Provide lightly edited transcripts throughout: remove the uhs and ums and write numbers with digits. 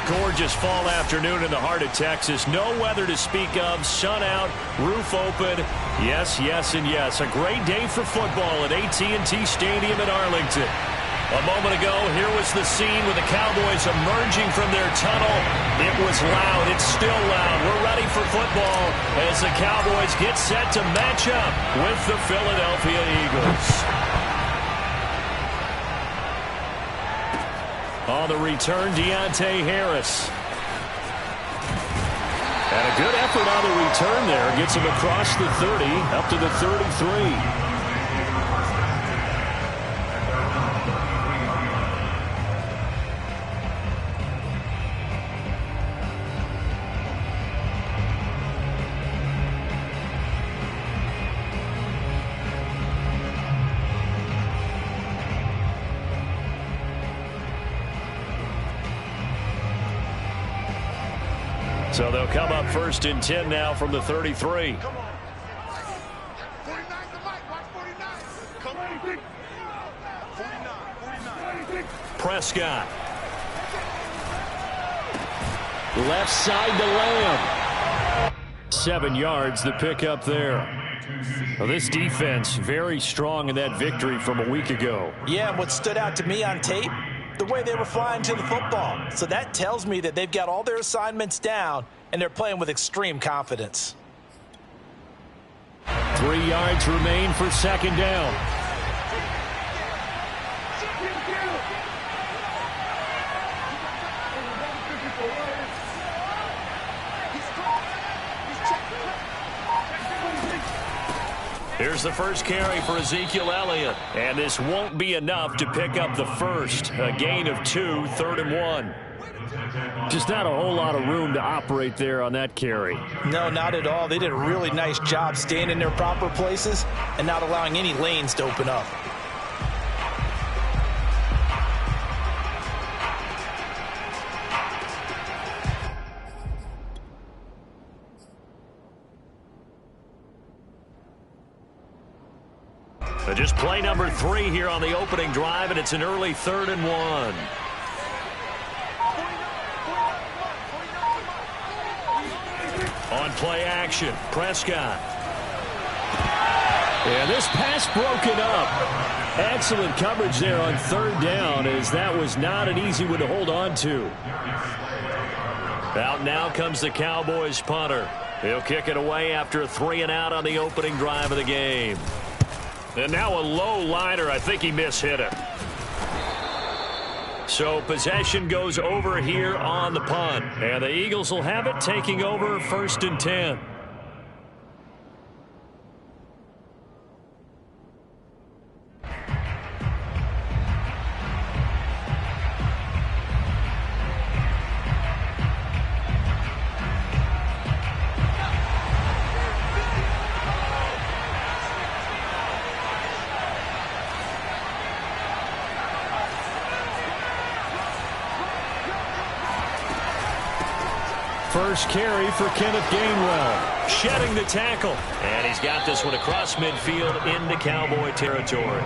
gorgeous fall afternoon in the heart of Texas. No weather to speak of. Sun out, roof open. Yes, yes, and yes. A great day for football at AT&T Stadium in Arlington. A moment ago, here was the scene with the Cowboys emerging from their tunnel. It was loud. It's still loud. We're ready for football as the Cowboys get set to match up with the Philadelphia Eagles. On the return, Deontay Harris. And a good effort on the return there. Gets him across the 30, up to the 33. So they'll come up 1st and 10 now from the 33. Come on. 49 the mic. Watch 49. Come on. 49. Prescott. Left side to Lamb. 7 yards, the pickup there. Well, this defense very strong in that victory from a week ago. Yeah, and what stood out to me on tape, the way they were flying to the football. So that tells me that they've got all their assignments down and they're playing with extreme confidence. 3 yards remain for 2nd down. Here's the first carry for Ezekiel Elliott. And this won't be enough to pick up the first. A gain of 2, 3rd and 1. Just not a whole lot of room to operate there on that carry. No, not at all. They did a really nice job staying in their proper places and not allowing any lanes to open up. Just play number 3 here on the opening drive, and it's an early 3rd and 1. On play action, Prescott. And this pass broken up. Excellent coverage there on 3rd down, as that was not an easy one to hold on to. Out now comes the Cowboys punter. He'll kick it away after a 3 and out on the opening drive of the game. And now a low liner. I think he mishit it. So possession goes over here on the punt. And the Eagles will have it, taking over 1st and 10. First carry for Kenneth Gainwell. Shedding the tackle. And he's got this one across midfield into Cowboy territory.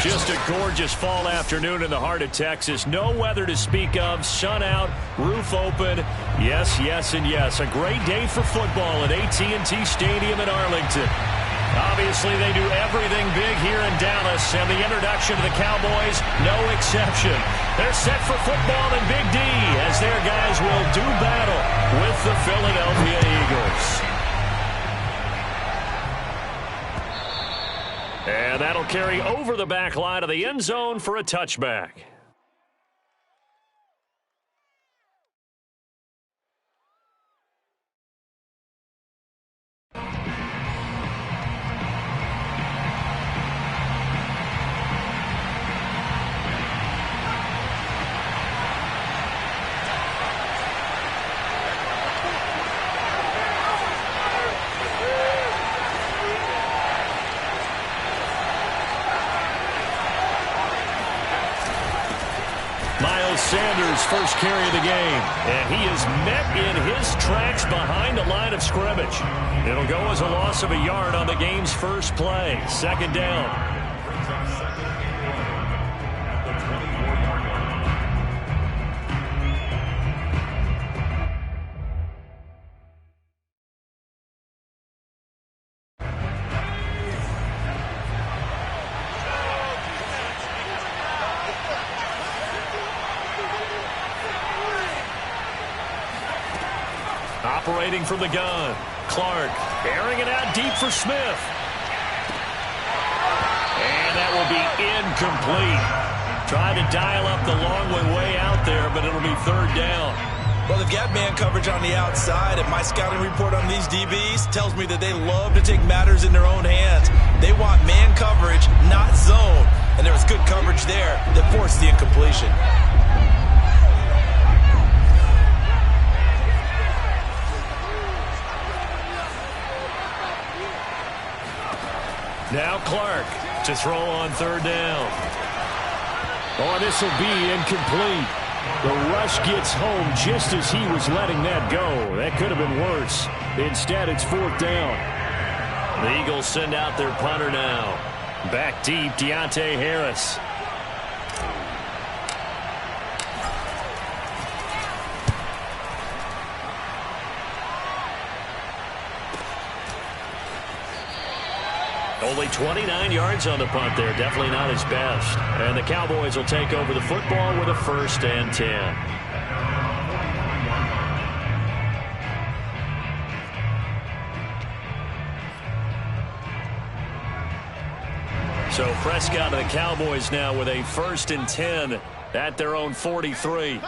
Just a gorgeous fall afternoon in the heart of Texas. No weather to speak of. Sun out, roof open. Yes, yes, and yes. A great day for football at AT&T Stadium in Arlington. Obviously, they do everything big here in Dallas, and the introduction to the Cowboys, no exception. They're set for football in Big D as their guys will do battle with the Philadelphia Eagles. And that'll carry over the back line of the end zone for a touchback. Sanders' first carry of the game, and he is met in his tracks behind the line of scrimmage. It'll go as a loss of a yard on the game's first play. Second down. Operating from the gun, Clark airing it out deep for Smith. And that will be incomplete. Trying to dial up the long way out there, but it'll be third down. Well, they've got man coverage on the outside, and my scouting report on these DBs tells me that they love to take matters in their own hands. They want man coverage, not zone. And there was good coverage there that forced the incompletion. Now Clark to throw on third down. Oh, this will be incomplete. The rush gets home just as he was letting that go. That could have been worse. Instead, it's fourth down. The Eagles send out their punter now. Back deep, Deontay Harris. Only 29 yards on the punt there. Definitely not his best. And the Cowboys will take over the football with a 1st and 10. So Prescott and the Cowboys now with a 1st and 10 at their own 43.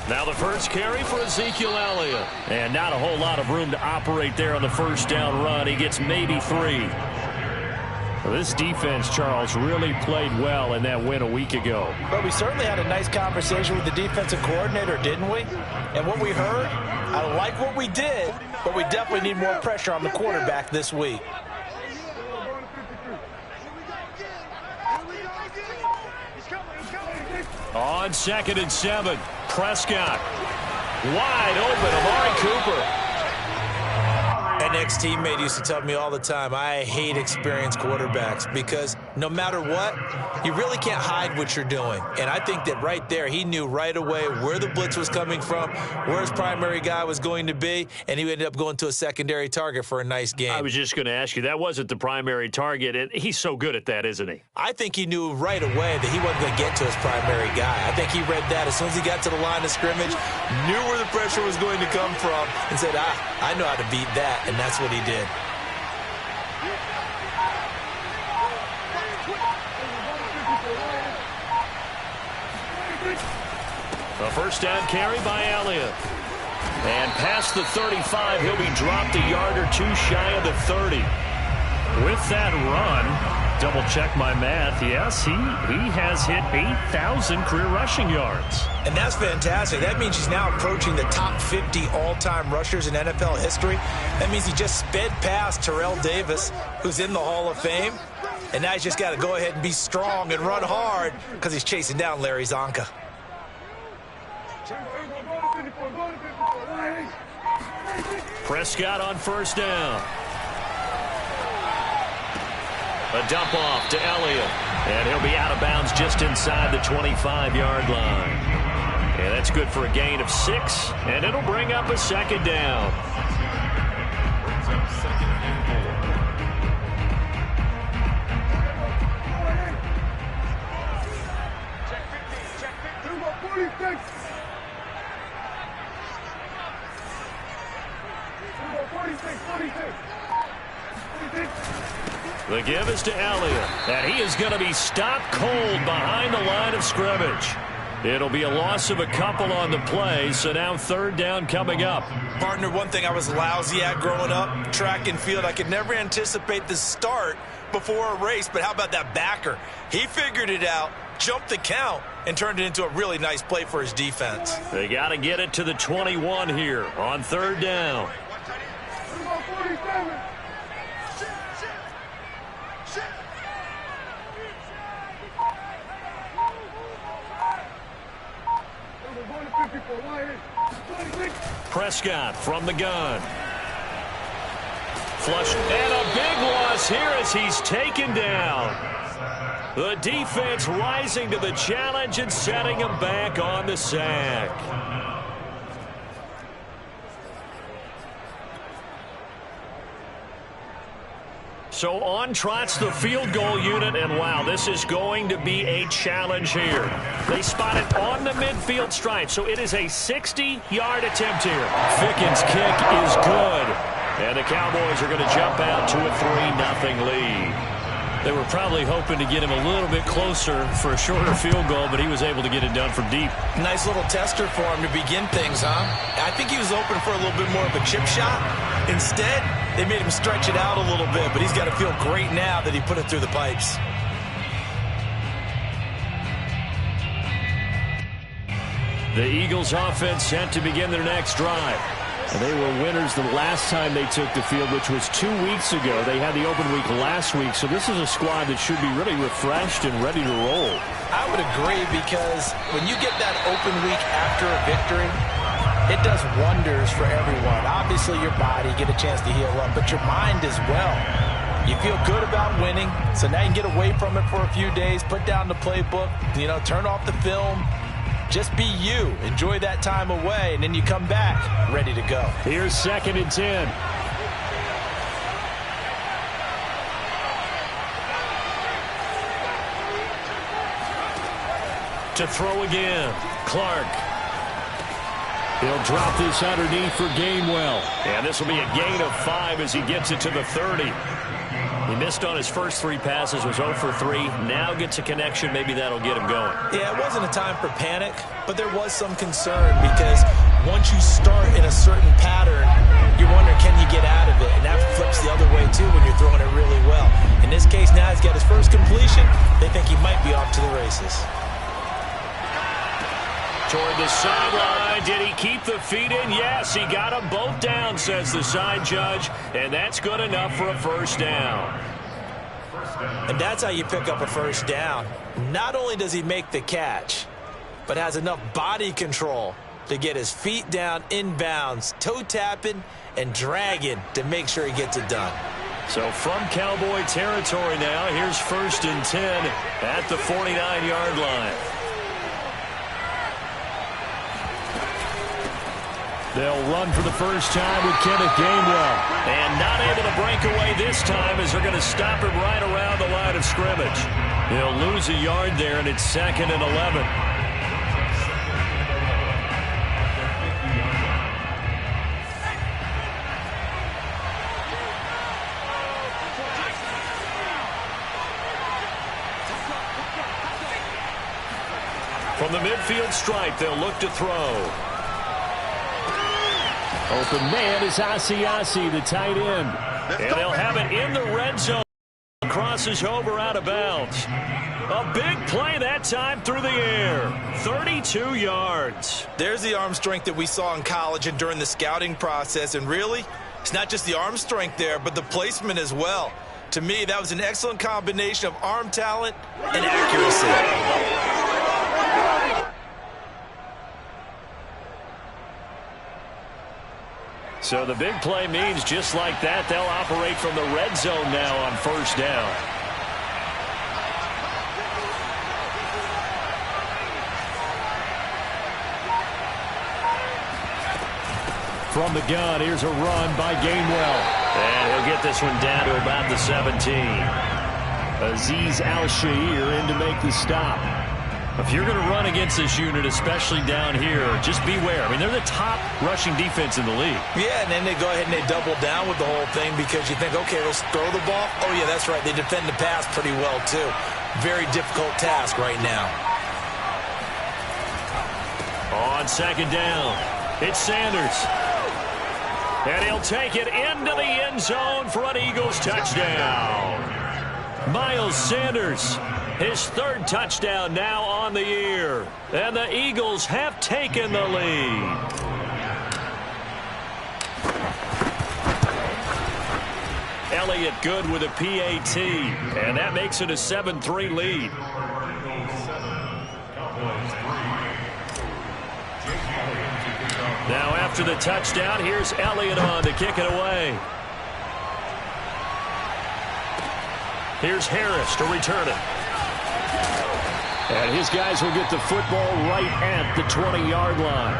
Now the first carry for Ezekiel Elliott. And not a whole lot of room to operate there on the first down run. He gets maybe 3. Well, this defense, Charles, really played well in that win a week ago. But we certainly had a nice conversation with the defensive coordinator, didn't we? And what we heard, I like what we did, but we definitely need more pressure on the quarterback this week. On 2nd and 7, Prescott. Wide open, Amari Cooper. An ex-teammate used to tell me all the time, I hate experienced quarterbacks because no matter what, you really can't hide what you're doing. And I think that right there, he knew right away where the blitz was coming from, where his primary guy was going to be, and he ended up going to a secondary target for a nice game. I was just going to ask you, that wasn't the primary target. And he's so good at that, isn't he? I think he knew right away that he wasn't going to get to his primary guy. I think he read that as soon as he got to the line of scrimmage, knew where the pressure was going to come from, and said, I know how to beat that, and that's what he did. A first down carry by Elliott. And past the 35, he'll be dropped a yard or two shy of the 30. With that run, double check my math, yes, he has hit 8,000 career rushing yards. And that's fantastic. That means he's now approaching the top 50 all-time rushers in NFL history. That means he just sped past Terrell Davis, who's in the Hall of Fame. And now he's just got to go ahead and be strong and run hard because he's chasing down Larry Zonka. Prescott on first down. A dump off to Elliott. And he'll be out of bounds just inside the 25-yard line. And that's good for a gain of 6. And it'll bring up a second down. The give is to Elliott, and he is going to be stopped cold behind the line of scrimmage. It'll be a loss of a couple on the play, so now third down coming up. Partner, one thing I was lousy at growing up, track and field, I could never anticipate the start before a race, but how about that backer? He figured it out, jumped the count, and turned it into a really nice play for his defense. They got to get it to the 21 here on third down. Prescott from the gun. Flush, and a big loss here as he's taken down. The defense rising to the challenge and setting him back on the sack. So on trots the field goal unit, and wow, this is going to be a challenge here. They spot it on the midfield stripe, so it is a 60-yard attempt here. Ficken's kick is good, and the Cowboys are going to jump out to a 3-0 lead. They were probably hoping to get him a little bit closer for a shorter field goal, but he was able to get it done from deep. Nice little tester for him to begin things, huh? I think he was open for a little bit more of a chip shot. Instead, they made him stretch it out a little bit, but he's got to feel great now that he put it through the pipes. The Eagles offense set to begin their next drive. And they were winners the last time they took the field, which was 2 weeks ago. They had the open week last week, so this is a squad that should be really refreshed and ready to roll. I would agree, because when you get that open week after a victory, it does wonders for everyone. Obviously, your body, get a chance to heal up, but your mind as well. You feel good about winning, so now you can get away from it for a few days, put down the playbook, turn off the film. Just be you. Enjoy that time away, and then you come back ready to go. Here's 2nd and 10. To throw again, Clark. He'll drop this underneath for Gainwell. And this will be a gain of 5 as he gets it to the 30. He missed on his first 3 passes, was 0 for 3. Now gets a connection. Maybe that'll get him going. Yeah, it wasn't a time for panic, but there was some concern, because once you start in a certain pattern, you wonder, can you get out of it? And that flips the other way, too, when you're throwing it really well. In this case, now he's got his first completion. They think he might be off to the races. Toward the sideline. Did he keep the feet in? Yes, he got them both down, says the side judge. And that's good enough for a first down. And that's how you pick up a first down. Not only does he make the catch, but has enough body control to get his feet down inbounds, toe tapping and dragging to make sure he gets it done. So from Cowboy territory now, here's 1st and 10 at the 49-yard line. They'll run for the first time with Kenneth Gainwell. And not able to break away this time, as they're going to stop him right around the line of scrimmage. He'll lose a yard there, and it's 2nd and 11. From the midfield stripe, they'll look to throw. Open man is Asiasi, the tight end. And they'll have it in the red zone. Crosses over out of bounds. A big play that time through the air. 32 yards. There's the arm strength that we saw in college and during the scouting process. And really, it's not just the arm strength there, but the placement as well. To me, that was an excellent combination of arm talent and accuracy. So the big play means just like that, they'll operate from the red zone now on first down. From the gun, here's a run by Gainwell. And he'll get this one down to about the 17. Ssl in to make the stop. If you're going to run against this unit, especially down here, just beware. I mean, they're the top rushing defense in the league. Yeah, and then they go ahead and they double down with the whole thing because you think, okay, let's throw the ball. Oh, yeah, that's right. They defend the pass pretty well, too. Very difficult task right now. On second down, it's Sanders. And he'll take it into the end zone for an Eagles touchdown. Miles Sanders, his third touchdown now on the year. And the Eagles have taken the lead. Elliott good with a PAT. And that makes it a 7-3 lead. Now after the touchdown, here's Elliott on to kick it away. Here's Harris to return it. And his guys will get the football right at the 20-yard line.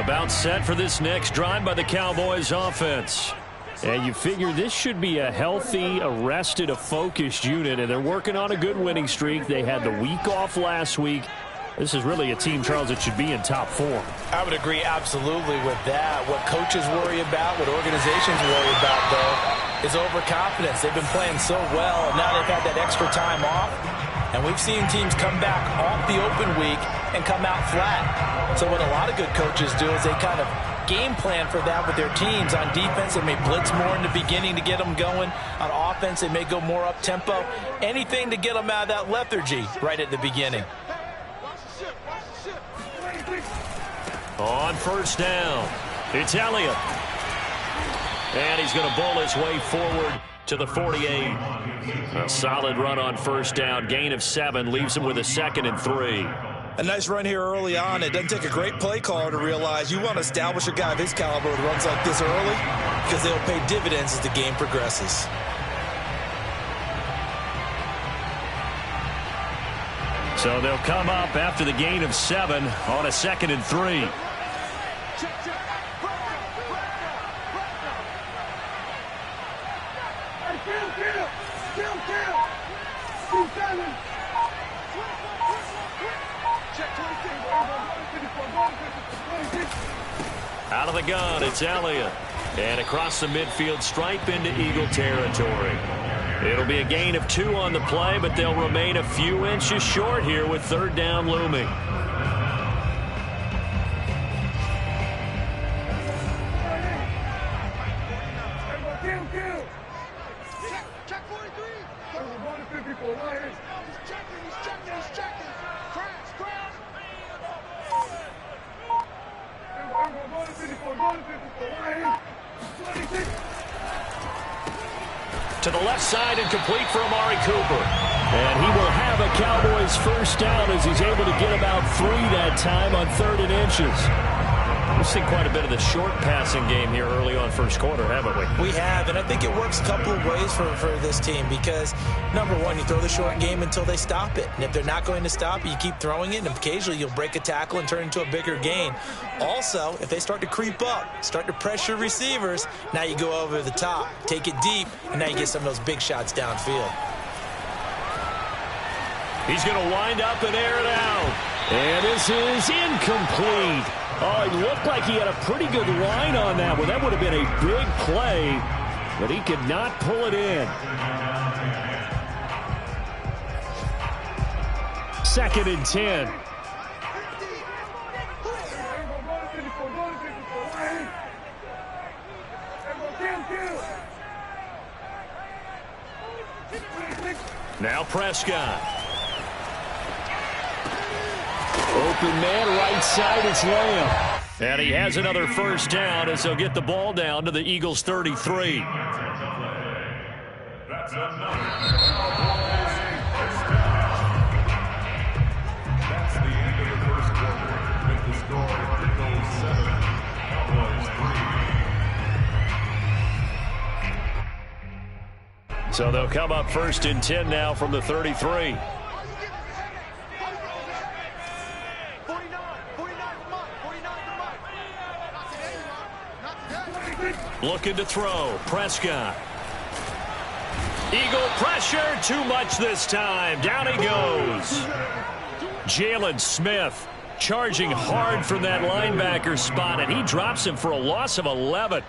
About set for this next drive by the Cowboys offense. And you figure this should be a healthy, arrested, a focused unit, and they're working on a good winning streak. They had the week off last week. This is really a team, Charles, that should be in top form. I would agree absolutely with that. What coaches worry about, what organizations worry about, though, is overconfidence. They've been playing so well, and now they've had that extra time off. And we've seen teams come back off the open week and come out flat. So what a lot of good coaches do is they kind of game plan for that with their teams. On defense, they may blitz more in the beginning to get them going. On offense, they may go more up-tempo. Anything to get them out of that lethargy right at the beginning. On first down, it's Elliott. And he's going to bowl his way forward to the 48. A solid run on first down. Gain of 7 leaves him with a 2nd and 3. A nice run here early on. It doesn't take a great play caller to realize you want to establish a guy of his caliber with runs like this early because they'll pay dividends as the game progresses. So they'll come up after the gain of 7 on a 2nd and 3. Out of the gun, it's Elliott. And across the midfield stripe into Eagle territory. It'll be a gain of 2 on the play, but they'll remain a few inches short here with third down looming. Check 43. He's checking. Crash. To the left side and complete for Amari Cooper. And he will have a Cowboys first down as he's able to get about 3 that time on 3rd and inches. We've seen quite a bit of the short passing game here early on first quarter, haven't we? We have, and I think it works a couple of ways for this team because, number one, you throw the short game until they stop it. And if they're not going to stop it, you keep throwing it, and occasionally you'll break a tackle and turn it into a bigger gain. Also, if they start to creep up, start to pressure receivers, now you go over the top, take it deep, and now you get some of those big shots downfield. He's going to wind up and air it out. And this is incomplete. Oh, it looked like he had a pretty good line on that one. That would have been a big play, but he could not pull it in. 2nd and 10. Now Prescott. Open man, right side, it's Lamb. And he has another first down as they'll get the ball down to the Eagles' 33. That's the end of the first quarter. With the score, Eagles 7, Cowboys 3. So they'll come up 1st and 10 now from the 33. Looking to throw. Prescott. Eagle pressure. Too much this time. Down he goes. Jalen Smith charging hard from that linebacker spot, and he drops him for a loss of 11.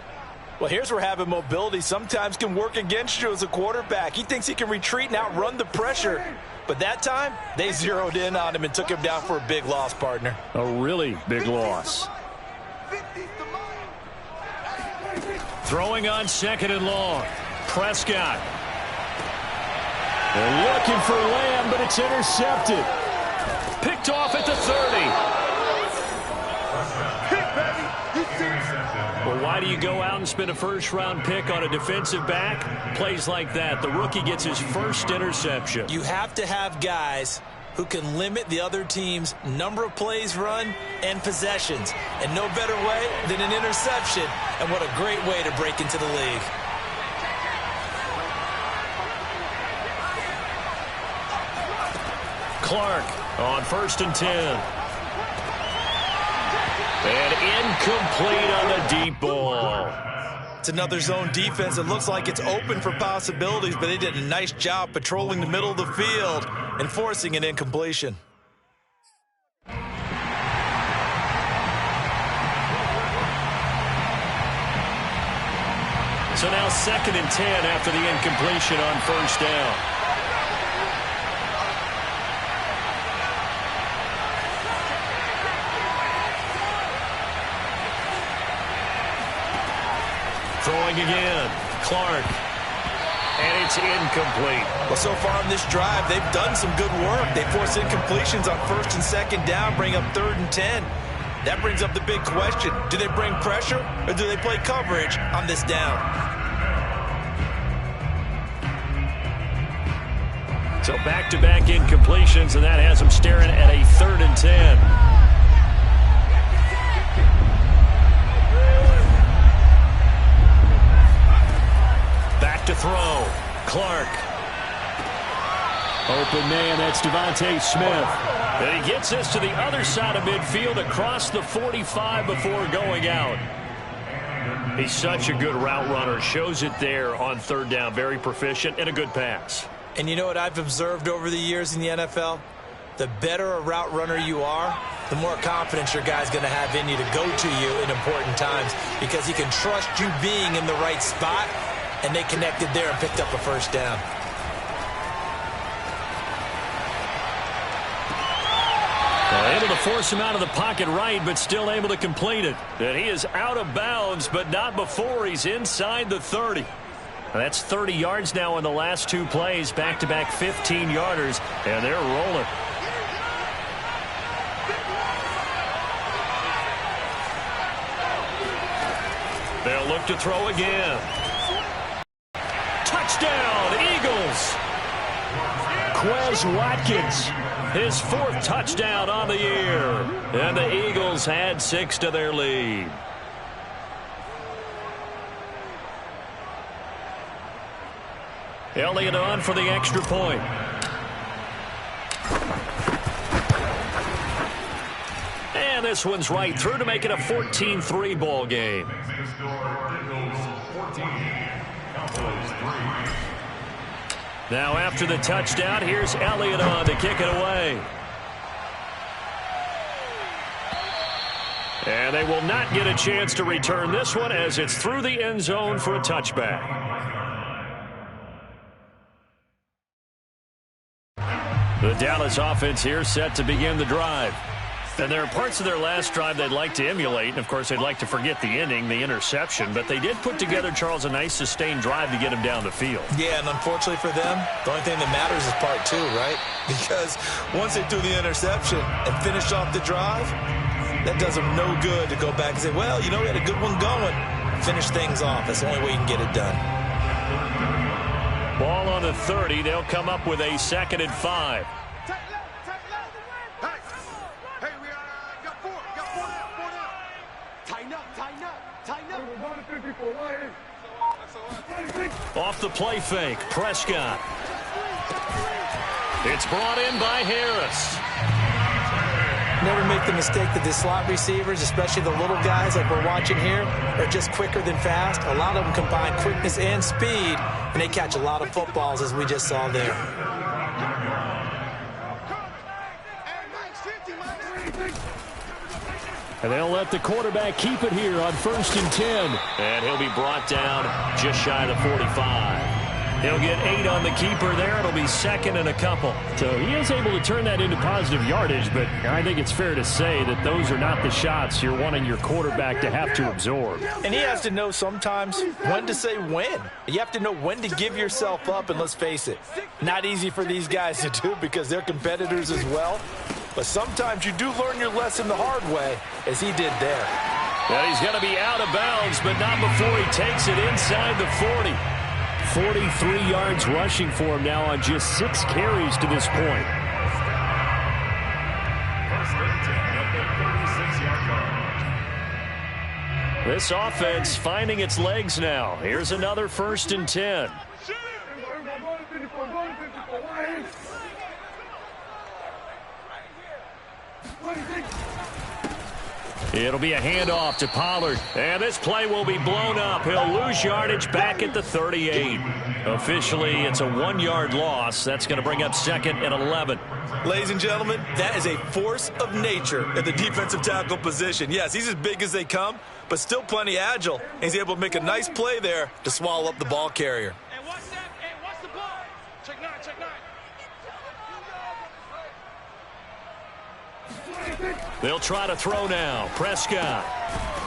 Well, here's where having mobility sometimes can work against you as a quarterback. He thinks he can retreat and outrun the pressure. But that time, they zeroed in on him and took him down for a big loss, partner. A really big loss. Throwing on 2nd and long. Prescott. They're looking for Lamb, but it's intercepted. Picked off at the 30. Well, why do you go out and spend a first-round pick on a defensive back? Plays like that. The rookie gets his first interception. You have to have guys who can limit the other team's number of plays run and possessions. And no better way than an interception. And what a great way to break into the league. Clark on 1st and 10. And incomplete on the deep ball. It's another zone defense. It looks like it's open for possibilities, but they did a nice job patrolling the middle of the field and forcing an incompletion. So now 2nd and 10 after the incompletion on 1st down. Throwing again. Clark. And it's incomplete. Well, so far on this drive, they've done some good work. They force incompletions on 1st and 2nd down, bring up 3rd and 10. That brings up the big question. Do they bring pressure or do they play coverage on this down? So back-to-back incompletions, and that has them staring at a 3rd and 10. Back to throw. Clark. Open man, that's Devontae Smith. And he gets this to the other side of midfield across the 45 before going out. He's such a good route runner. Shows it there on 3rd down. Very proficient and a good pass. And you know what I've observed over the years in the NFL? The better a route runner you are, the more confidence your guy's going to have in you to go to you in important times because he can trust you being in the right spot, and they connected there and picked up a 1st down. Able to force him out of the pocket right, but still able to complete it. And he is out of bounds, but not before he's inside the 30. That's 30 yards now in the last 2 plays, back-to-back 15-yarders, and they're rolling. They'll look to throw again. Touchdown, Eagles! Quez Watkins, his 4th touchdown on the year. And the Eagles add 6 to their lead. Elliott on for the extra point. And this one's right through to make it a 14-3 ball game. Now after the touchdown, here's Elliott on to kick it away. And they will not get a chance to return this one as it's through the end zone for a touchback. The Dallas offense here set to begin the drive. And there are parts of their last drive they'd like to emulate. And, of course, they'd like to forget the ending, the interception. But they did put together, Charles, a nice sustained drive to get him down the field. Yeah, and unfortunately for them, the only thing that matters is part 2, right? Because once they threw the interception and finished off the drive, that does them no good to go back and say, well, you know, we had a good one going. Finish things off. That's the only way you can get it done. Ball on the 30. They'll come up with a 2nd and 5. Hey, we got four now. Tighten up. Off the play fake, Prescott. It's brought in by Harris. Never make the mistake that the slot receivers, especially the little guys like we're watching here, are just quicker than fast. A lot of them combine quickness and speed, and they catch a lot of footballs, as we just saw there. And they'll let the quarterback keep it here on 1st and 10. And he'll be brought down just shy of the 45. He'll get 8 on the keeper there. It'll be 2nd and a couple. So he is able to turn that into positive yardage, but I think it's fair to say that those are not the shots you're wanting your quarterback to have to absorb. And he has to know sometimes when to say when. You have to know when to give yourself up, and let's face it, not easy for these guys to do because they're competitors as well. But sometimes you do learn your lesson the hard way, as he did there. And he's going to be out of bounds, but not before he takes it inside the 40. 43 yards rushing for him now on just 6 carries to this point. This offense finding its legs now. Here's another 1st and 10. It'll be a handoff to Pollard. And this play will be blown up. He'll lose yardage back at the 38. Officially, it's a 1-yard loss. That's going to bring up 2nd and 11. Ladies and gentlemen, that is a force of nature at the defensive tackle position. Yes, he's as big as they come, but still plenty agile. He's able to make a nice play there to swallow up the ball carrier. Hey, what's that? Hey, what's the ball? Check 9, check 9. They'll try to throw now. Prescott.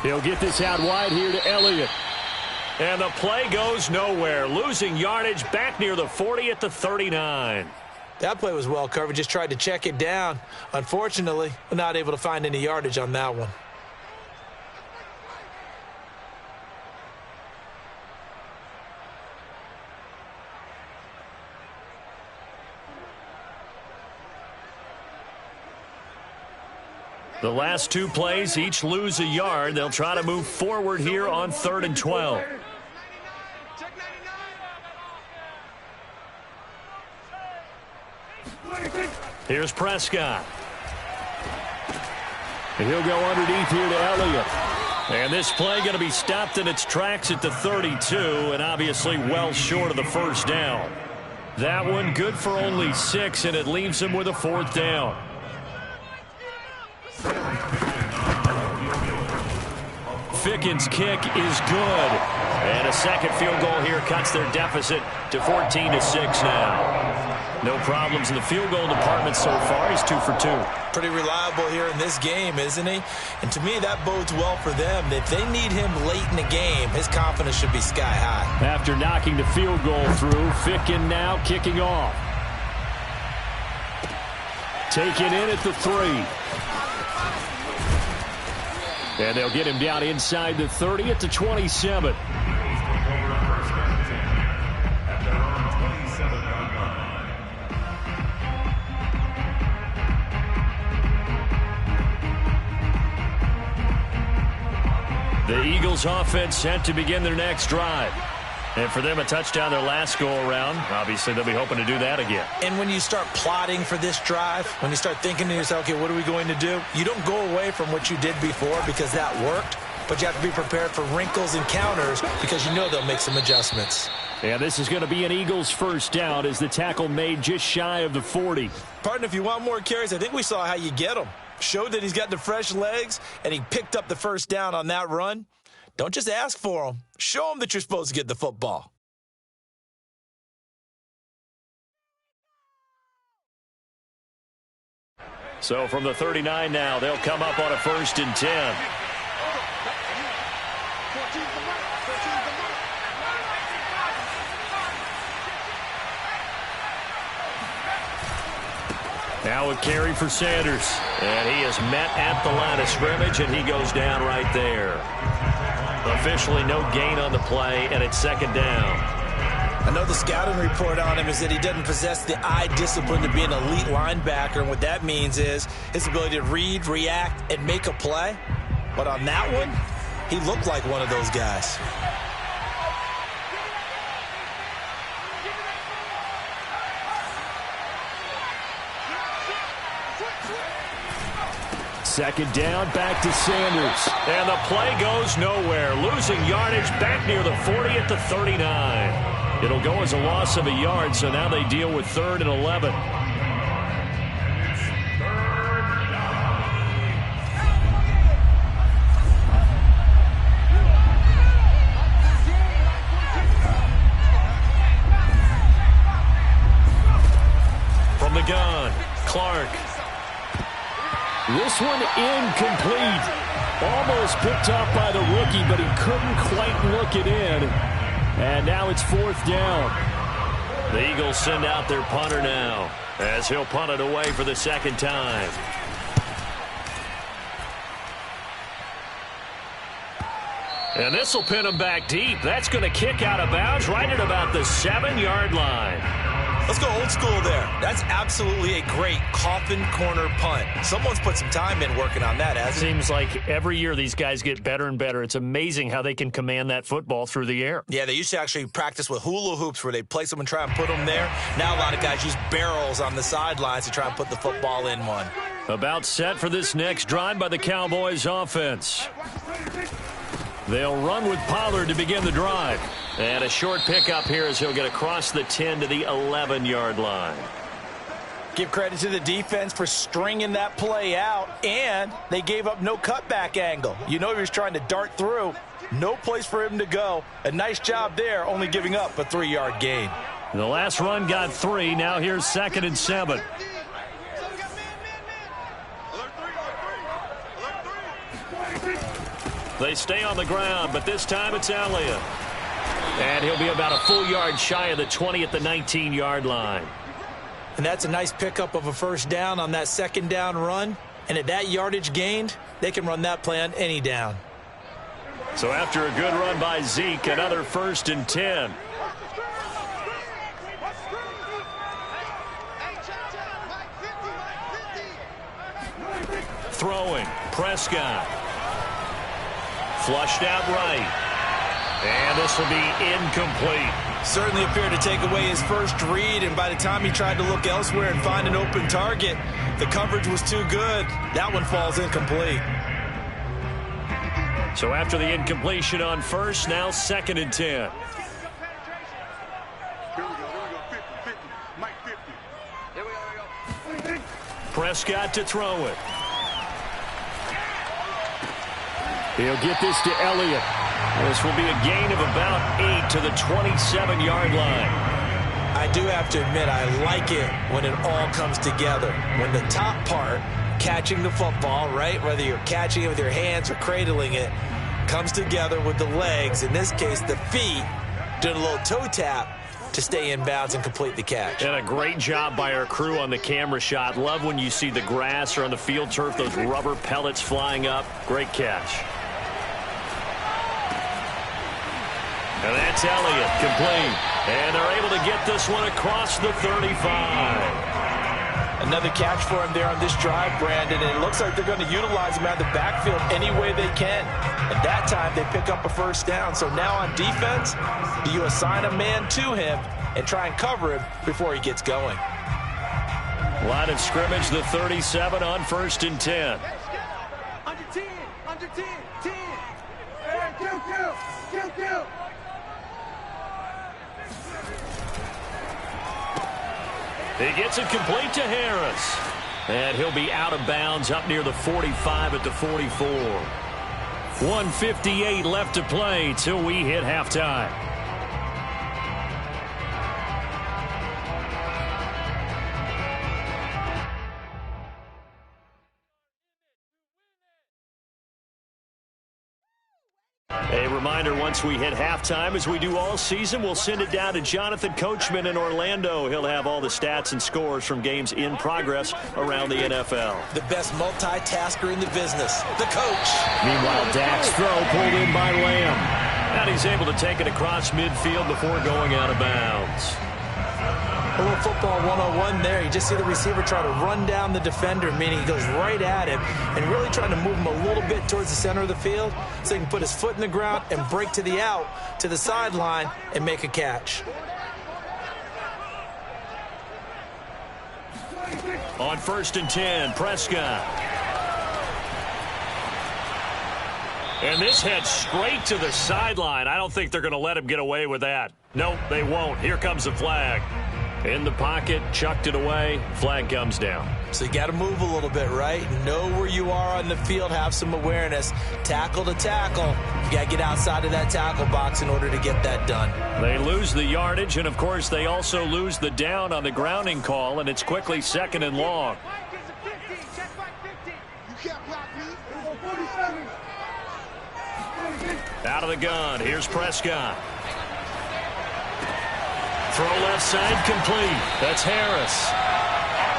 He'll get this out wide here to Elliott. And the play goes nowhere. Losing yardage back near the 40 at the 39. That play was well covered. Just tried to check it down. Unfortunately, we're not able to find any yardage on that one. The last 2 plays each lose a yard. They'll try to move forward here on 3rd and 12. Here's Prescott. And he'll go underneath here to Elliott. And this play going to be stopped in its tracks at the 32, and obviously well short of the 1st down. That one good for only 6, and it leaves him with a 4th down. Ficken's kick is good. And a 2nd field goal here cuts their deficit to 14-6 now. No problems in the field goal department so far. He's 2 for 2. Pretty reliable here in this game, isn't he? And to me, that bodes well for them. If they need him late in the game, his confidence should be sky high. After knocking the field goal through, Ficken now kicking off. Taken in at the 3. And they'll get him down inside the 30 at the 27. The Eagles offense set to begin their next drive. And for them, a touchdown their last go-around. Obviously, they'll be hoping to do that again. And when you start plotting for this drive, when you start thinking to yourself, okay, what are we going to do? You don't go away from what you did before because that worked, but you have to be prepared for wrinkles and counters because you know they'll make some adjustments. And this is going to be an Eagles 1st down as the tackle made just shy of the 40. Pardon, if you want more carries, I think we saw how you get them. Showed that he's got the fresh legs, and he picked up the 1st down on that run. Don't just ask for them. Show them that you're supposed to get the football. So from the 39 now, they'll come up on a 1st and 10. Now a carry for Sanders. And he is met at the line of scrimmage, and he goes down right there. Officially no gain on the play, and it's 2nd down. I know the scouting report on him is that he doesn't possess the eye discipline to be an elite linebacker, and what that means is his ability to read, react, and make a play. But on that one, he looked like one of those guys. Second down, back to Sanders. And the play goes nowhere. Losing yardage back near the 40 at the 39. It'll go as a loss of a yard, so now they deal with 3rd and 11. From the gun, Clark. This one incomplete. Almost picked off by the rookie, but he couldn't quite look it in. And now it's 4th down. The Eagles send out their punter now, as he'll punt it away for the 2nd time. And this will pin him back deep. That's going to kick out of bounds right at about the 7-yard line. Let's go old school there. That's absolutely a great coffin corner punt. Someone's put some time in working on that, hasn't it? Seems like every year these guys get better and better. It's amazing how they can command that football through the air. Yeah, they used to actually practice with hula hoops where they'd place them and try and put them there. Now a lot of guys use barrels on the sidelines to try and put the football in one. About set for this next drive by the Cowboys offense. They'll run with Pollard to begin the drive. And a short pickup here as he'll get across the 10 to the 11-yard line. Give credit to the defense for stringing that play out, and they gave up no cutback angle. You know he was trying to dart through. No place for him to go. A nice job there, only giving up a 3-yard gain. The last run got 3. Now here's 2nd and 7. They stay on the ground, but this time it's Elliott. And he'll be about a full yard shy of the 20 at the 19-yard line. And that's a nice pickup of a 1st down on that 2nd down run. And at that yardage gained, they can run that play on any down. So after a good run by Zeke, another 1st and 10. Throwing, Prescott. Flushed out right. And this will be incomplete. Certainly appeared to take away his first read, and by the time he tried to look elsewhere and find an open target, the coverage was too good. That one falls incomplete. So after the incompletion on 1st, now 2nd and 10. Here we go, 50, Mike 50. Here we go. Prescott to throw it. He'll get this to Elliott. This will be a gain of about 8 to the 27-yard line. I do have to admit, I like it when it all comes together. When the top part, catching the football, right, whether you're catching it with your hands or cradling it, comes together with the legs, in this case the feet, doing a little toe tap to stay in bounds and complete the catch. And a great job by our crew on the camera shot. Love when you see the grass or on the field turf, those rubber pellets flying up. Great catch. And that's Elliott, complete. And they're able to get this one across the 35. Another catch for him there on this drive, Brandon, and it looks like they're going to utilize him out of the backfield any way they can. At that time, they pick up a 1st down. So now on defense, do you assign a man to him and try and cover him before he gets going? Line of scrimmage, the 37 on 1st and 10. Under 10, 10. Hey, kill. He gets it complete to Harris. And he'll be out of bounds up near the 45 at the 44. 1:58 left to play till we hit halftime. A reminder, once we hit halftime, as we do all season, we'll send it down to Jonathan Coachman in Orlando. He'll have all the stats and scores from games in progress around the NFL. The best multitasker in the business, the coach. Meanwhile, Dak's throw pulled in by Lamb. And he's able to take it across midfield before going out of bounds. A little football 101 there. You just see the receiver try to run down the defender, meaning he goes right at him and really trying to move him a little bit towards the center of the field so he can put his foot in the ground and break to the out, to the sideline, and make a catch. On 1st and 10, Prescott. And this heads straight to the sideline. I don't think they're going to let him get away with that. Nope, they won't. Here comes the flag. In the pocket, chucked it away, flag comes down. So you got to move a little bit, right? Know where you are on the field, have some awareness. Tackle to tackle. You got to get outside of that tackle box in order to get that done. They lose the yardage, and of course they also lose the down on the grounding call, and it's quickly 2nd and long. Out of the gun, here's Prescott. Throw left side complete. That's Harris.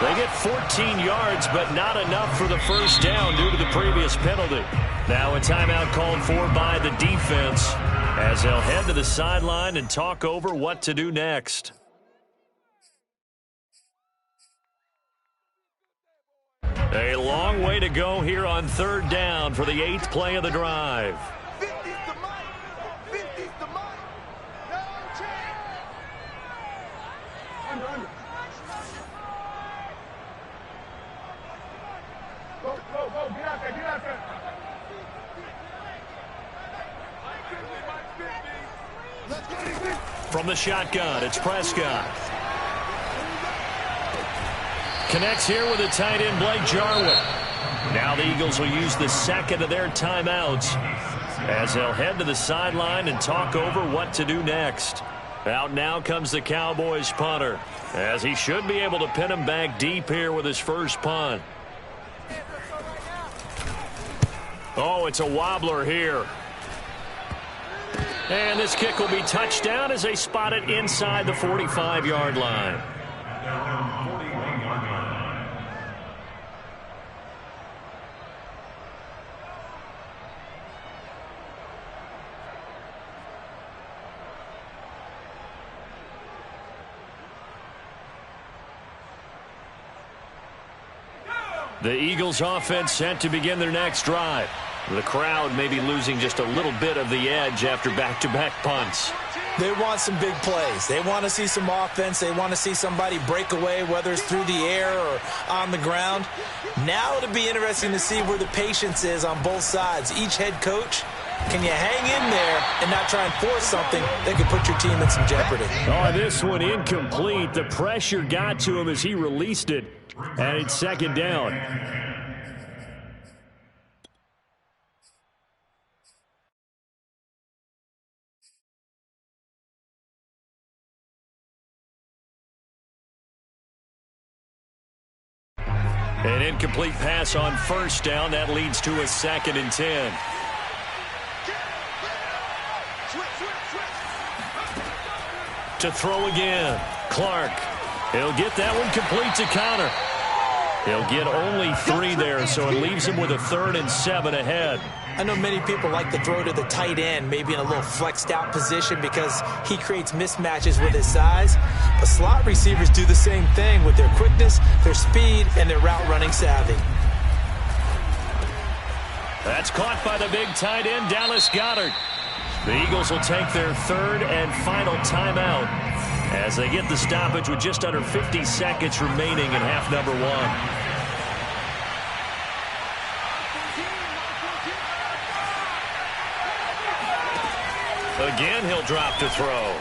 They get 14 yards, but not enough for the first down due to the previous penalty. Now a timeout called for by the defense as they'll head to the sideline and talk over what to do next. A long way to go here on 3rd down for the 8th play of the drive. From the shotgun, it's Prescott. Connects here with the tight end, Blake Jarwin. Now the Eagles will use the 2nd of their timeouts as they'll head to the sideline and talk over what to do next. Out now comes the Cowboys punter, as he should be able to pin him back deep here with his first punt. Oh, it's a wobbler here. And this kick will be touchdown as they spot it inside the 45-yard line. The Eagles offense set to begin their next drive. The crowd may be losing just a little bit of the edge after back-to-back punts. They want some big plays. They want to see some offense. They want to see somebody break away, whether it's through the air or on the ground. Now it'll be interesting to see where the patience is on both sides. Each head coach, can you hang in there and not try and force something that could put your team in some jeopardy? Oh, this one incomplete. The pressure got to him as he released it, and it's 2nd down. An incomplete pass on 1st down. That leads to a 2nd and 10. To throw again. Clark. He'll get that one complete to Connor. He'll get only 3 there, so it leaves him with a 3rd and 7 ahead. I know many people like to throw to the tight end, maybe in a little flexed out position because he creates mismatches with his size. But slot receivers do the same thing with their quickness, their speed, and their route running savvy. That's caught by the big tight end, Dallas Goedert. The Eagles will take their 3rd and final timeout as they get the stoppage with just under 50 seconds remaining in half number 1. Again, he'll drop to throw.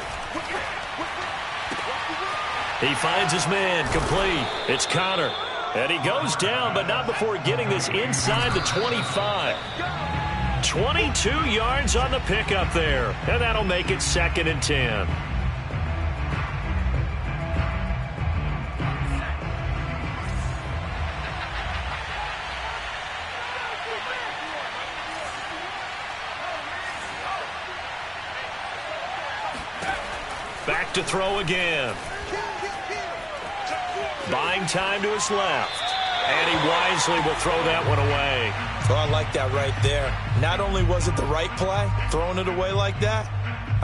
He finds his man, complete. It's Connor. And he goes down, but not before getting this inside the 25. 22 yards on the pickup there. And that'll make it 2nd and 10. Back to throw again. Buying time to his left. And he wisely will throw that one away. Well, I like that right there. Not only was it the right play, throwing it away like that,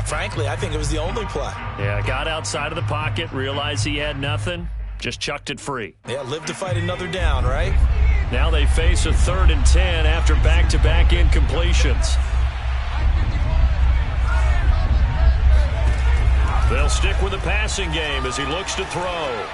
frankly, I think it was the only play. Yeah, got outside of the pocket, realized he had nothing, just chucked it free. Yeah, live to fight another down, right? Now they face a 3rd and 10 after back-to-back incompletions. They'll stick with the passing game as he looks to throw.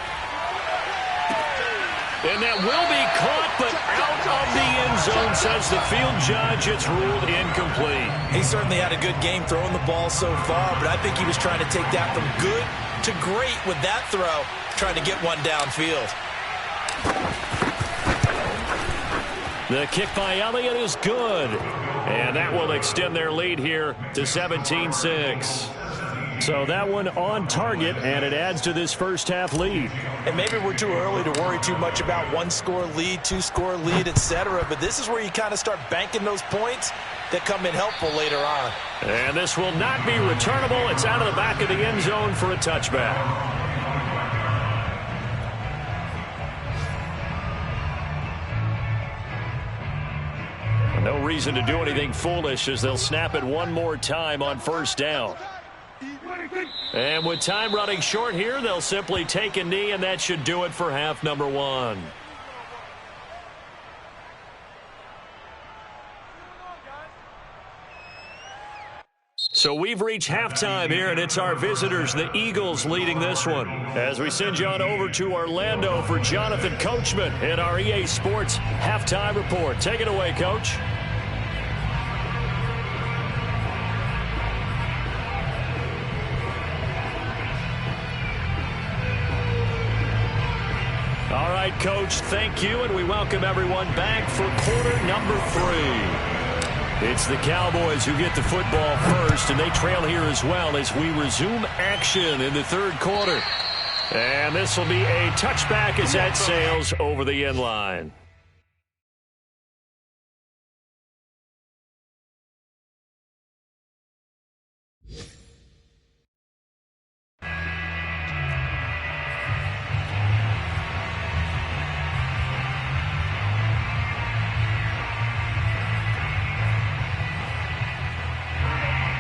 And that will be caught, but out of the end zone, says the field judge. It's ruled incomplete. He certainly had a good game throwing the ball so far, but I think he was trying to take that from good to great with that throw, trying to get one downfield. The kick by Elliott is good. And that will extend their lead here to 17-6. So that one on target, and it adds to this first-half lead. And maybe we're too early to worry too much about one-score lead, two-score lead, etc. But this is where you kind of start banking those points that come in helpful later on. And this will not be returnable. It's out of the back of the end zone for a touchback. No reason to do anything foolish as they'll snap it one more time on first down. And with time running short here, they'll simply take a knee, and that should do it for half number 1. So we've reached halftime here, and it's our visitors, the Eagles, leading this one. As we send you on over to Orlando for Jonathan Coachman in our EA Sports Halftime Report. Take it away, Coach. All right, Coach, thank you, and we welcome everyone back for quarter number 3. It's the Cowboys who get the football first, and they trail here as well as we resume action in the third quarter. And this will be a touchback as that sails over the end line.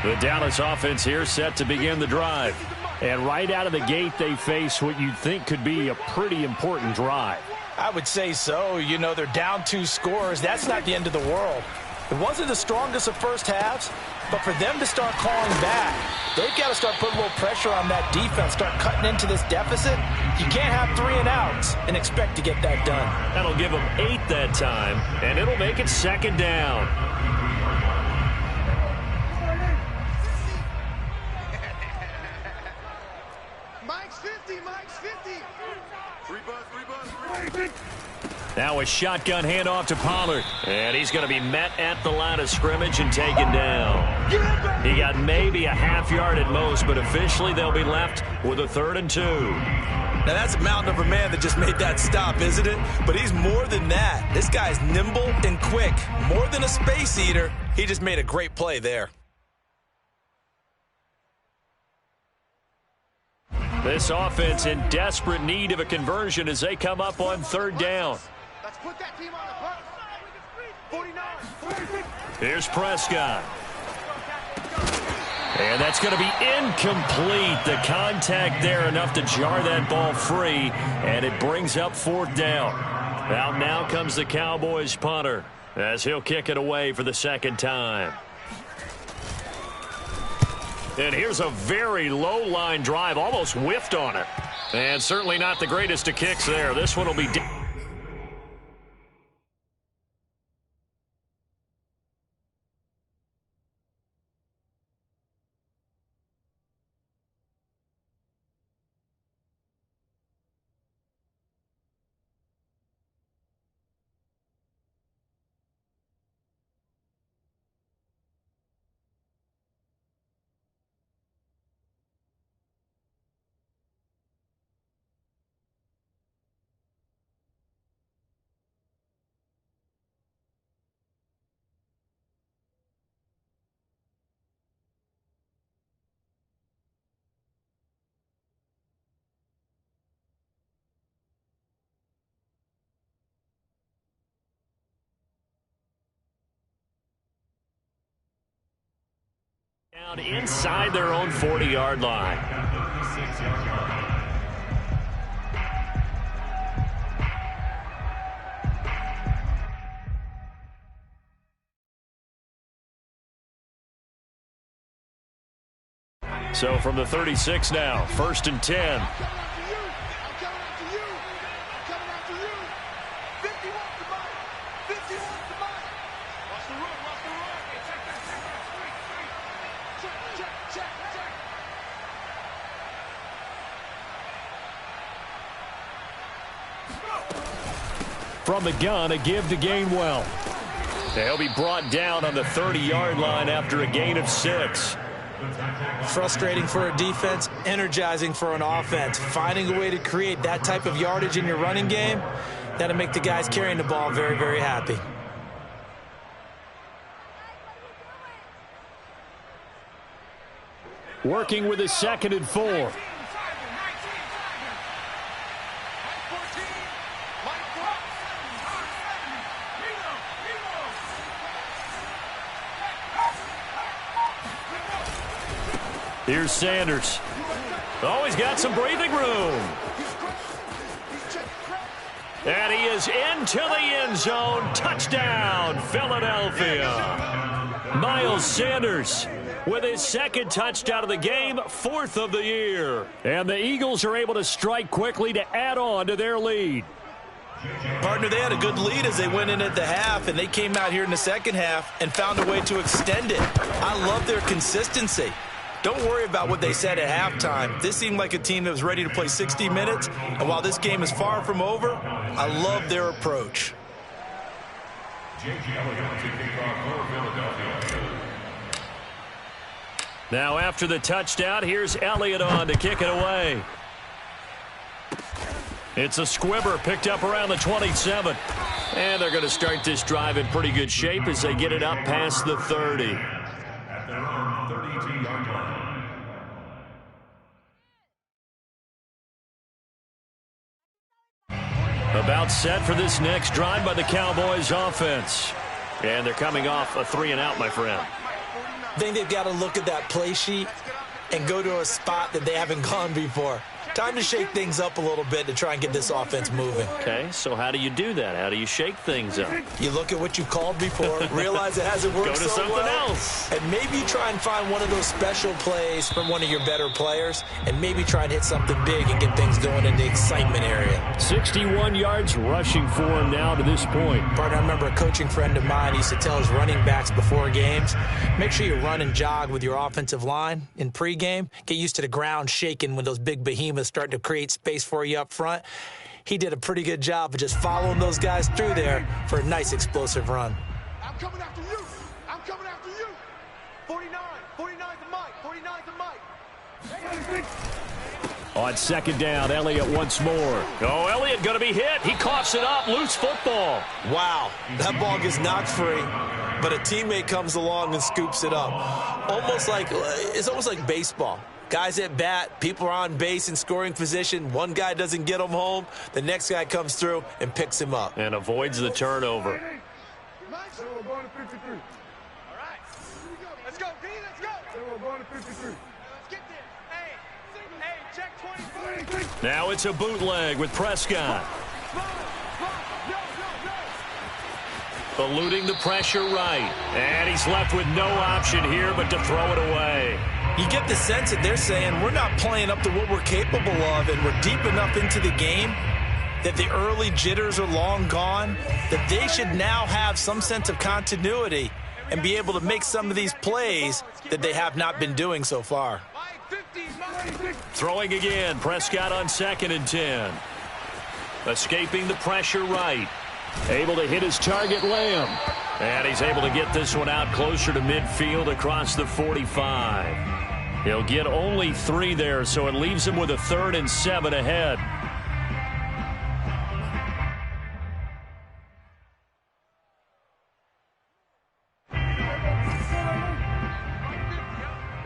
The Dallas offense here set to begin the drive. And right out of the gate, they face what you'd think could be a pretty important drive. I would say so. You know, they're down 2 scores. That's not the end of the world. It wasn't the strongest of first halves, but for them to start clawing back, they've got to start putting a little pressure on that defense, start cutting into this deficit. You can't have 3 and outs and expect to get that done. That'll give them 8 that time, and it'll make it second down. Now a shotgun handoff to Pollard. And he's going to be met at the line of scrimmage and taken down. He got maybe a half yard at most, but officially they'll be left with a 3rd and 2. Now that's a mountain of a man that just made that stop, isn't it? But he's more than that. This guy's nimble and quick. More than a space eater. He just made a great play there. This offense in desperate need of a conversion as they come up on 3rd down. Let's put that team on the bus. 49. Here's Prescott. And that's going to be incomplete. The contact there enough to jar that ball free, and it brings up 4th down. Out now comes the Cowboys punter as he'll kick it away for the 2nd time. And here's a very low-line drive, almost whiffed on it. And certainly not the greatest of kicks there. This one will be... Out inside their own 40-yard line. So from the 36 now, 1st and 10. From the gun, a give to Gainwell. They'll be brought down on the 30-yard line after a gain of 6. Frustrating for a defense, energizing for an offense. Finding a way to create that type of yardage in your running game, that'll make the guys carrying the ball very, very happy. Working with a 2nd and 4. Here's Sanders. Oh, he's got some breathing room. And he is into the end zone. Touchdown, Philadelphia. Miles Sanders with his 2nd touchdown of the game, 4th of the year. And the Eagles are able to strike quickly to add on to their lead. Partner, they had a good lead as they went in at the half, and they came out here in the second half and found a way to extend it. I love their consistency. Don't worry about what they said at halftime. This seemed like a team that was ready to play 60 minutes, and while this game is far from over, I love their approach. Now after the touchdown, here's Elliott on to kick it away. It's a squibber picked up around the 27. And they're going to start this drive in pretty good shape as they get it up past the 30. About set for this next drive by the Cowboys offense. And they're coming off a 3-and-out, my friend. I think they've got to look at that play sheet and go to a spot that they haven't gone before. Time to shake things up a little bit to try and get this offense moving. Okay, so how do you do that? How do you shake things up? You look at what you called before, realize it hasn't worked so well. Go to something else. And maybe try and find one of those special plays from one of your better players, and maybe try and hit something big and get things going in the excitement area. 61 yards rushing for him now to this point. Partner, I remember a coaching friend of mine used to tell his running backs before games, make sure you run and jog with your offensive line in pregame. Get used to the ground shaking when those big behemoths start to create space for you up front. He did a pretty good job of just following those guys through there for a nice explosive run. I'm coming after you. I'm coming after you. 49. 49's the mic. 49's the mic. On 2nd down, Elliott once more. Oh, Elliott going to be hit. He coughs it up. Loose football. Wow. That ball gets knocked free, but a teammate comes along and scoops it up. It's almost like baseball. Guys at bat, people are on base in scoring position. One guy doesn't get him home. The next guy comes through and picks him up. And avoids the turnover. So we're going to 53. All right. Let's go, D. Let's go. So we're going to 53. Let's get there. Hey, check 23. Now it's a bootleg with Prescott. Eluding the pressure right. And he's left with no option here but to throw it away. You get the sense that they're saying we're not playing up to what we're capable of, and we're deep enough into the game that the early jitters are long gone, that they should now have some sense of continuity and be able to make some of these plays that they have not been doing so far. Throwing again, Prescott on 2nd and 10. Escaping the pressure right. Able to hit his target, Lamb. And he's able to get this one out closer to midfield across the 45. He'll get only 3 there, so it leaves him with a 3rd and 7 ahead.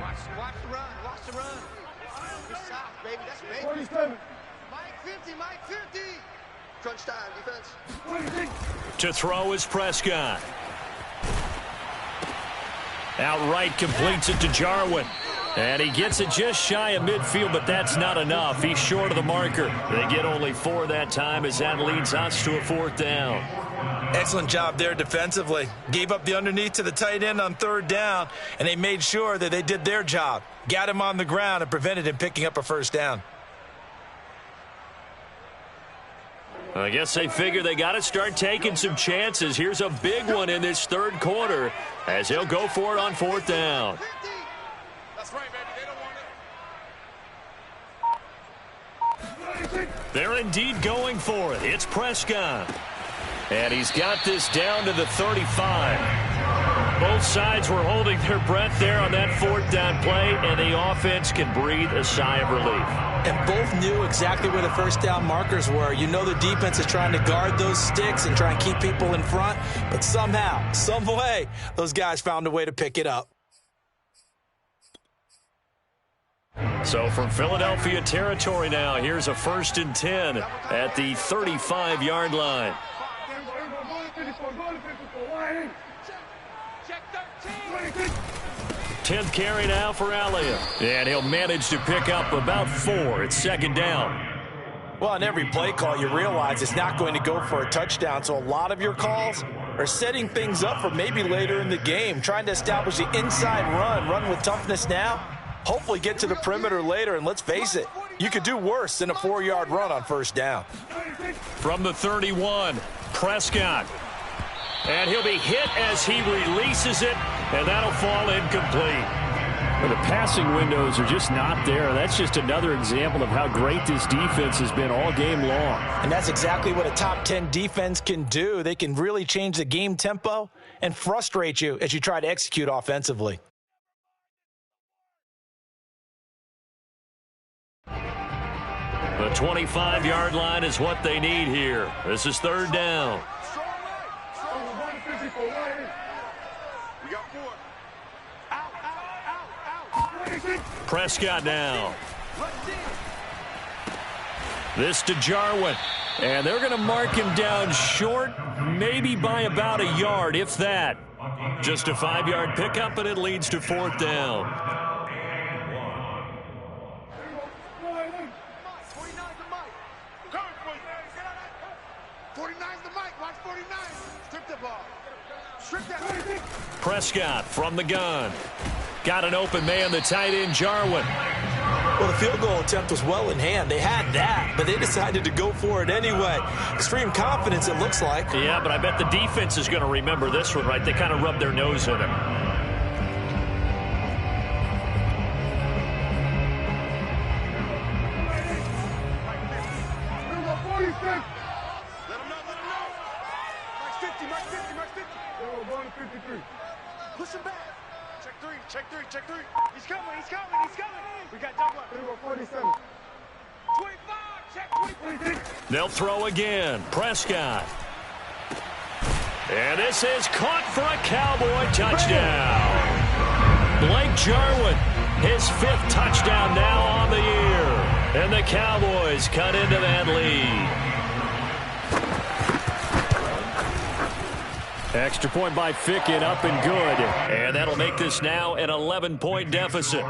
Watch the run. Watch the run. Good stop, baby. That's baby. 47. Mike 50. Mike 50. Crunch time, defense. To throw is Prescott. Outright completes it to Jarwin. And he gets it just shy of midfield, but that's not enough. He's short of the marker. They get only 4 that time as that leads us to a 4th down. Excellent job there defensively. Gave up the underneath to the tight end on 3rd down, and they made sure that they did their job. Got him on the ground and prevented him picking up a 1st down. I guess they figure they got to start taking some chances. Here's a big one in this 3rd quarter as he'll go for it on 4th down. That's right, baby. They don't want it. They're indeed going for it. It's Prescott. And he's got this down to the 35. Both sides were holding their breath there on that 4th down play, and the offense can breathe a sigh of relief. And both knew exactly where the 1st down markers were. You know the defense is trying to guard those sticks and try and keep people in front, but somehow, some way, those guys found a way to pick it up. So from Philadelphia territory now, here's a 1st and 10 at the 35-yard line. Check 13. 10th carry now for Elliott. And he'll manage to pick up about 4. It's 2nd down. Well, on every play call, you realize it's not going to go for a touchdown, so a lot of your calls are setting things up for maybe later in the game, trying to establish the inside run with toughness now, hopefully get to the perimeter later, and let's face it, you could do worse than a 4-yard run on 1st down. From the 31, Prescott. And he'll be hit as he releases it, and that'll fall incomplete. Well, the passing windows are just not there. That's just another example of how great this defense has been all game long. And that's exactly what a top 10 defense can do. They can really change the game tempo and frustrate you as you try to execute offensively. The 25-yard line is what they need here. This is 3rd down. We got 4. Out. Prescott now. This to Jarwin. And they're going to mark him down short, maybe by about a yard, if that. Just a 5-yard pickup, and it leads to 4th down. 49's the mic. Watch 49. Strip the ball. Strip that. Prescott from the gun. Got an open man, the tight end, Jarwin. Well, the field goal attempt was well in hand. They had that, but they decided to go for it anyway. Extreme confidence, it looks like. Yeah, but I bet the defense is going to remember this one, right? They kind of rubbed their nose in it. Push him back. Check three. He's coming. We got double. 47. 25. Check 26. They'll throw again. Prescott. And this is caught for a Cowboy touchdown. Blake Jarwin, his 5th touchdown now on the year. And the Cowboys cut into that lead. Extra point by Ficken, up and good. And that'll make this now an 11-point deficit.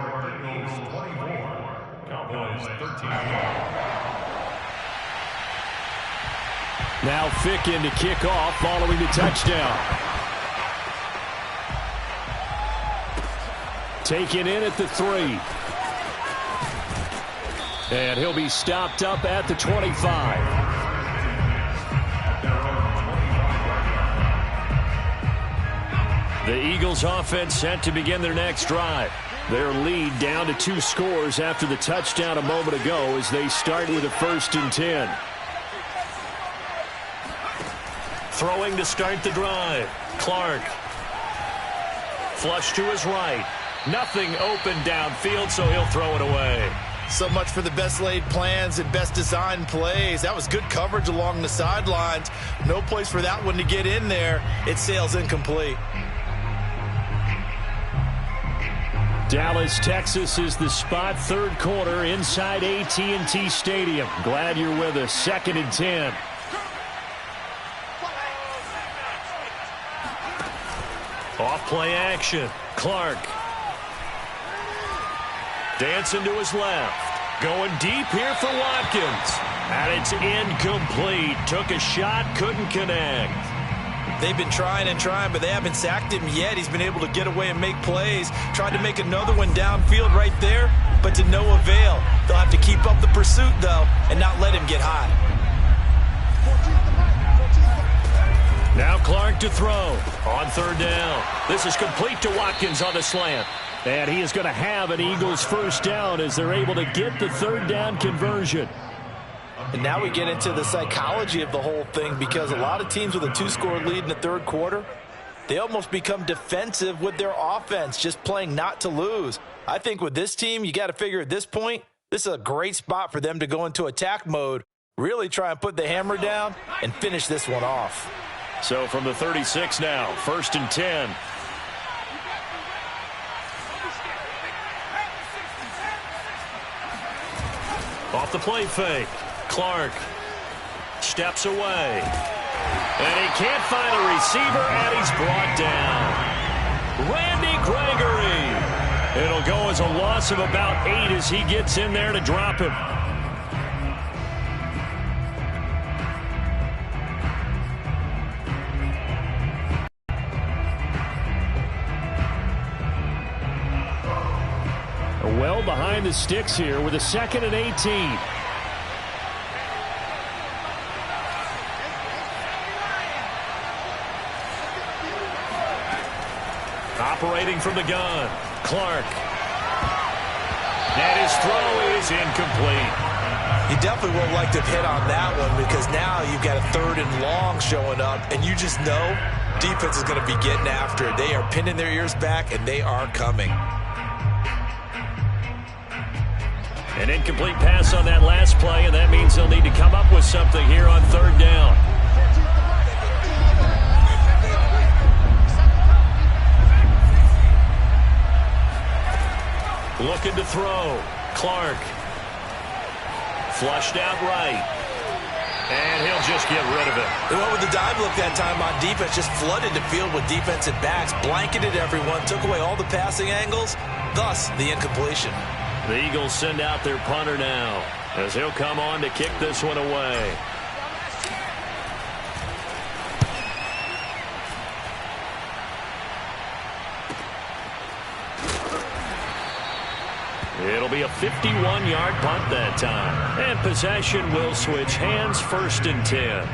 Now Ficken to kick off following the touchdown. Taken in at the 3. And he'll be stopped up at the 25. The Eagles offense set to begin their next drive. Their lead down to 2 scores after the touchdown a moment ago as they start with a 1st and 10. Throwing to start the drive. Clark. Flush to his right. Nothing open downfield, so he'll throw it away. So much for the best laid plans and best designed plays. That was good coverage along the sidelines. No place for that one to get in there. It sails incomplete. Dallas, Texas is the spot. 3rd quarter inside AT&T Stadium. Glad you're with us. 2nd and 10. Off play action. Clark. Dancing to his left. Going deep here for Watkins. And it's incomplete. Took a shot, couldn't connect. They've been trying and trying, but they haven't sacked him yet. He's been able to get away and make plays. Tried to make another one downfield right there, but to no avail. They'll have to keep up the pursuit, though, and not let him get high. Now Clark to throw on third down. This is complete to Watkins on the slant. And he is going to have an Eagles first down as they're able to get the third down conversion. And now we get into the psychology of the whole thing, because a lot of teams with a 2-score lead in the third quarter, they almost become defensive with their offense, just playing not to lose. I think with this team, you got to figure at this point, this is a great spot for them to go into attack mode, really try and put the hammer down and finish this one off. So from the 36 now, 1st and 10. Off the play fake. Clark steps away. And he can't find a receiver, and he's brought down. Randy Gregory. It'll go as a loss of about 8 as he gets in there to drop him. Well behind the sticks here with a 2nd and 18. Operating from the gun, Clark. And his throw is incomplete. You definitely won't like to hit on that one, because now you've got a 3rd and long showing up, and you just know defense is going to be getting after it. They are pinning their ears back, and they are coming. An incomplete pass on that last play, and that means they'll need to come up with something here on third down. Looking to throw. Clark. Flushed out right. And he'll just get rid of it. They went with the dive look that time on defense, just flooded the field with defensive backs, blanketed everyone, took away all the passing angles, thus the incompletion. The Eagles send out their punter now, as he'll come on to kick this one away. It'll be a 51-yard punt that time. And possession will switch hands, 1st and 10.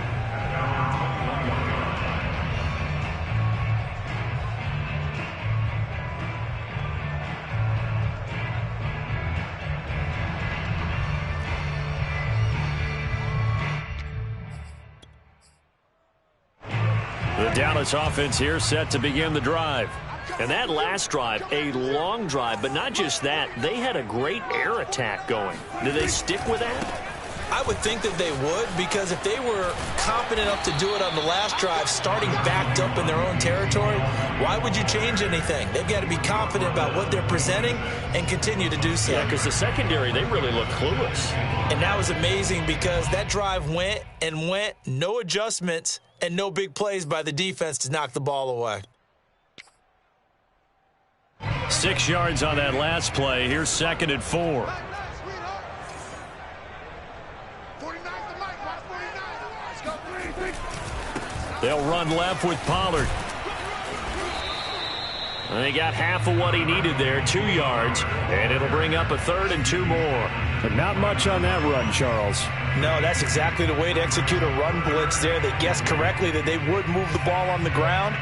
The Dallas offense here set to begin the drive. And that last drive, a long drive, but not just that. They had a great air attack going. Do they stick with that? I would think that they would, because if they were confident enough to do it on the last drive, starting backed up in their own territory, why would you change anything? They've got to be confident about what they're presenting and continue to do so. Yeah, because the secondary, they really look clueless. And that was amazing, because that drive went and went, no adjustments, and no big plays by the defense to knock the ball away. 6 yards on that last play. Here's 2nd and 4. They'll run left with Pollard. And they got half of what he needed there, 2 yards, and it'll bring up a 3rd and 2 more. But not much on that run, Charles. No, that's exactly the way to execute a run blitz there. They guessed correctly that they would move the ball on the ground,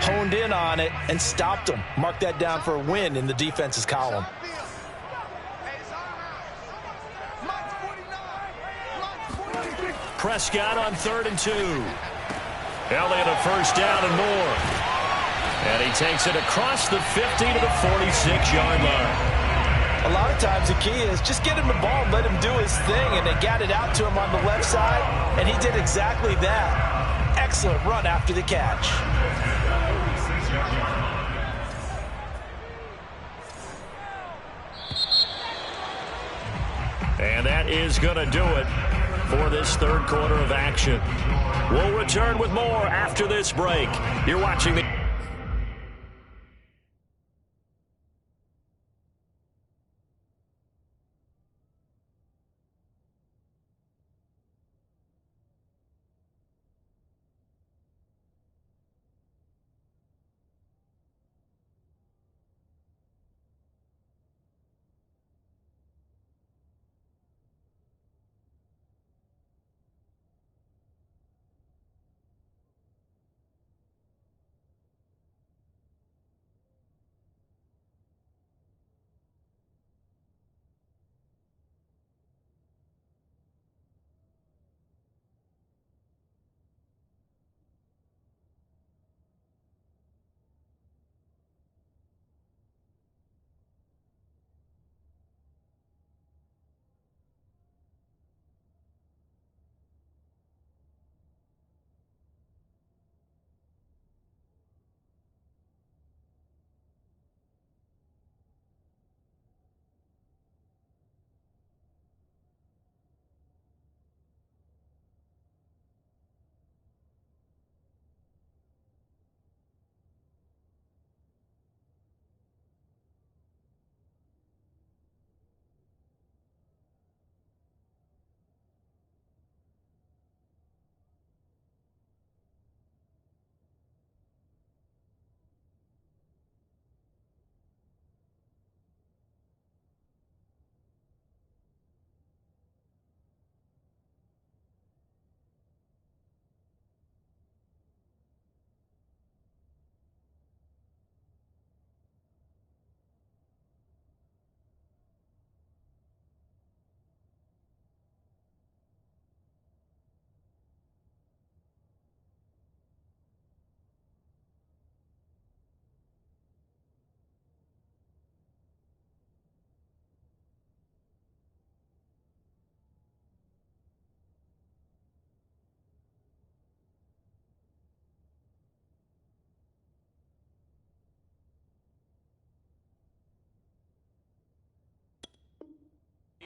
honed in on it, and stopped them. Mark that down for a win in the defense's column. Prescott on 3rd and 2. Elliott a first down and more. And he takes it across the 50 to the 46-yard line. A lot of times the key is just get him the ball, let him do his thing, and they got it out to him on the left side, and he did exactly that. Excellent run after the catch. And that is going to do it for this third quarter of action. We'll return with more after this break. You're watching the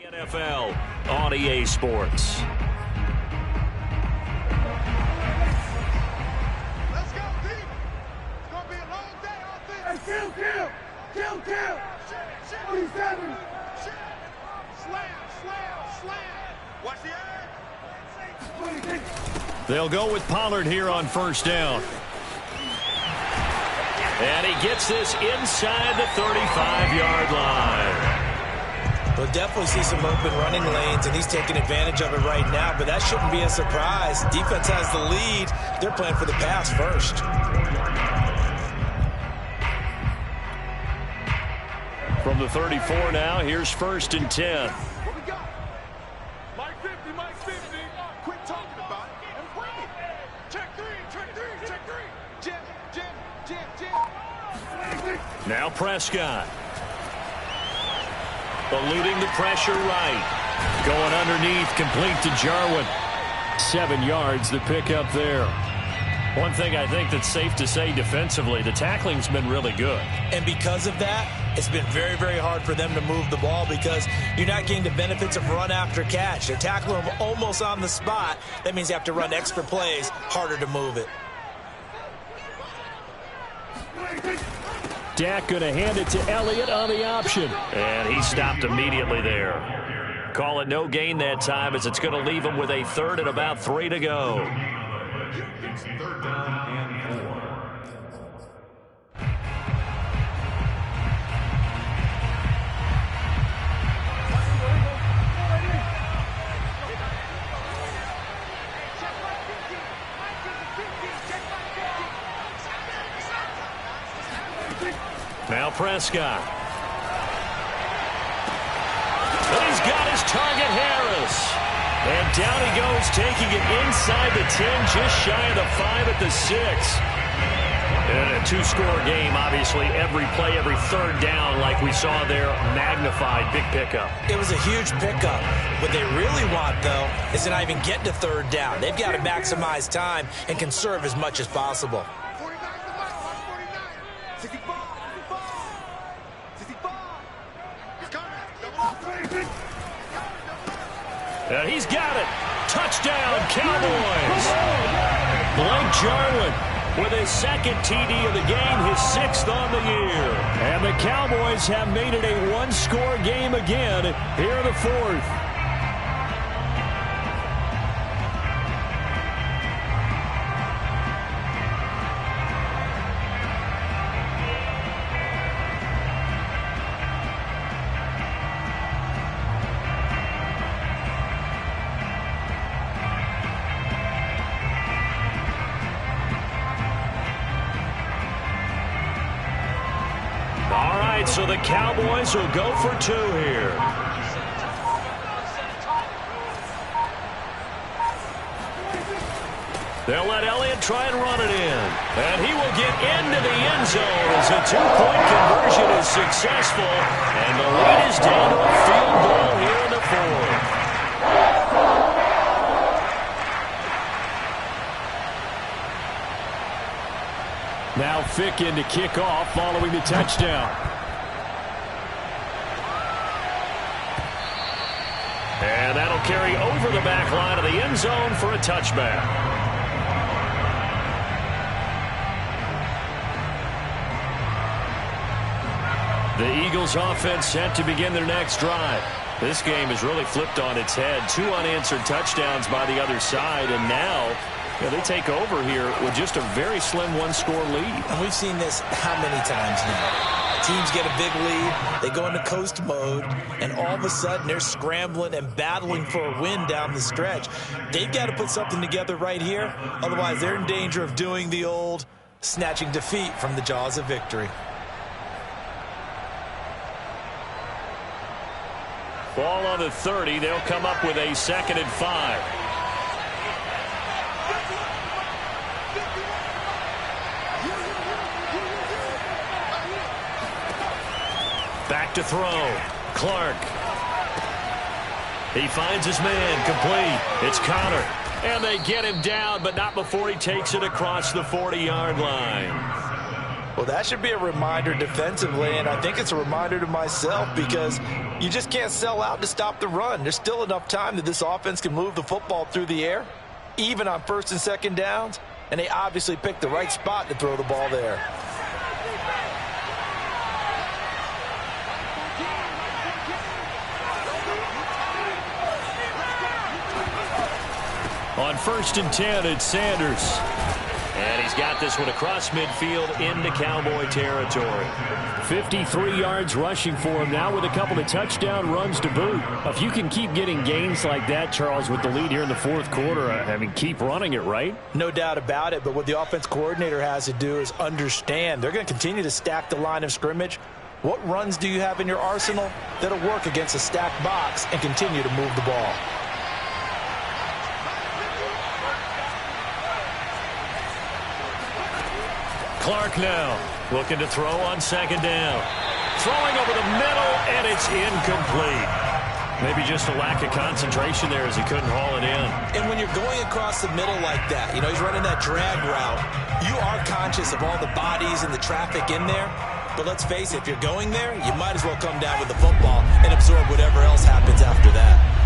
NFL on EA Sports. Let's go, deep. It's going to be a long day on this. Hey, kill. 27. Slam. Watch the edge. They'll go with Pollard here on first down. And he gets this inside the 35-yard line. We'll definitely see some open running lanes, and he's taking advantage of it right now, but that shouldn't be a surprise. Defense has the lead. They're playing for the pass first. From the 34 now, here's first and 10. What we got? Mike 50. Quit talking about it and bring it. Check three. Jim. Now Prescott. Eluding the pressure right. Going underneath, complete to Jarwin. 7 yards, the pickup there. One thing I think that's safe to say defensively, the tackling's been really good. And because of that, it's been very, very hard for them to move the ball because you're not getting the benefits of run after catch. They're tackling them almost on the spot. That means you have to run extra plays, harder to move it. Dak going to hand it to Elliott on the option. And he stopped immediately there. Call it no gain that time as it's going to leave him with a third and about 3 to go. It's third down and 4. Now Prescott. And he's got his target, Harris. And down he goes, taking it inside the 10, just shy of the 5 at the 6. And a 2-score game, obviously, every play, every third down, like we saw there, magnified, big pickup. It was a huge pickup. What they really want, though, is to not even get to third down. They've got to maximize time and conserve as much as possible. 49 to Mike. 65. He's coming. And he's got it. Touchdown, Cowboys. Blake Jarwin with his second TD of the game, his 6th on the year. And the Cowboys have made it a 1-score game again here in the 4th. So the Cowboys will go for 2 here. They'll let Elliott try and run it in. And he will get into the end zone as a 2-point conversion is successful. And the lead is down to a field goal here in the 4th. Now Fick in to kick off following the touchdown. And that'll carry over the back line of the end zone for a touchback. The Eagles offense set to begin their next drive. This game is really flipped on its head. 2 unanswered touchdowns by the other side, and now they take over here with just a very slim 1-score lead. And we've seen this how many times now? Teams get a big lead, they go into coast mode, and all of a sudden they're scrambling and battling for a win down the stretch. They've got to put something together right here, otherwise they're in danger of doing the old snatching defeat from the jaws of victory. Ball on the 30, they'll come up with a 2nd and 5. Back to throw. Clark. He finds his man. Complete. It's Connor. And they get him down, but not before he takes it across the 40-yard line. Well, that should be a reminder defensively, and I think it's a reminder to myself because you just can't sell out to stop the run. There's still enough time that this offense can move the football through the air, even on first and second downs, and they obviously picked the right spot to throw the ball there. On 1st and 10, it's Sanders. And he's got this one across midfield into Cowboy territory. 53 yards rushing for him now with a couple of touchdown runs to boot. If you can keep getting gains like that, Charles, with the lead here in the fourth quarter, I mean, keep running it, right? No doubt about it, but what the offense coordinator has to do is understand they're going to continue to stack the line of scrimmage. What runs do you have in your arsenal that'll work against a stacked box and continue to move the ball? Clark now looking to throw on 2nd down. Throwing over the middle, and it's incomplete. Maybe just a lack of concentration there as he couldn't haul it in. And when you're going across the middle like that, you know, he's running that drag route, you are conscious of all the bodies and the traffic in there. But let's face it, if you're going there, you might as well come down with the football and absorb whatever else happens after that.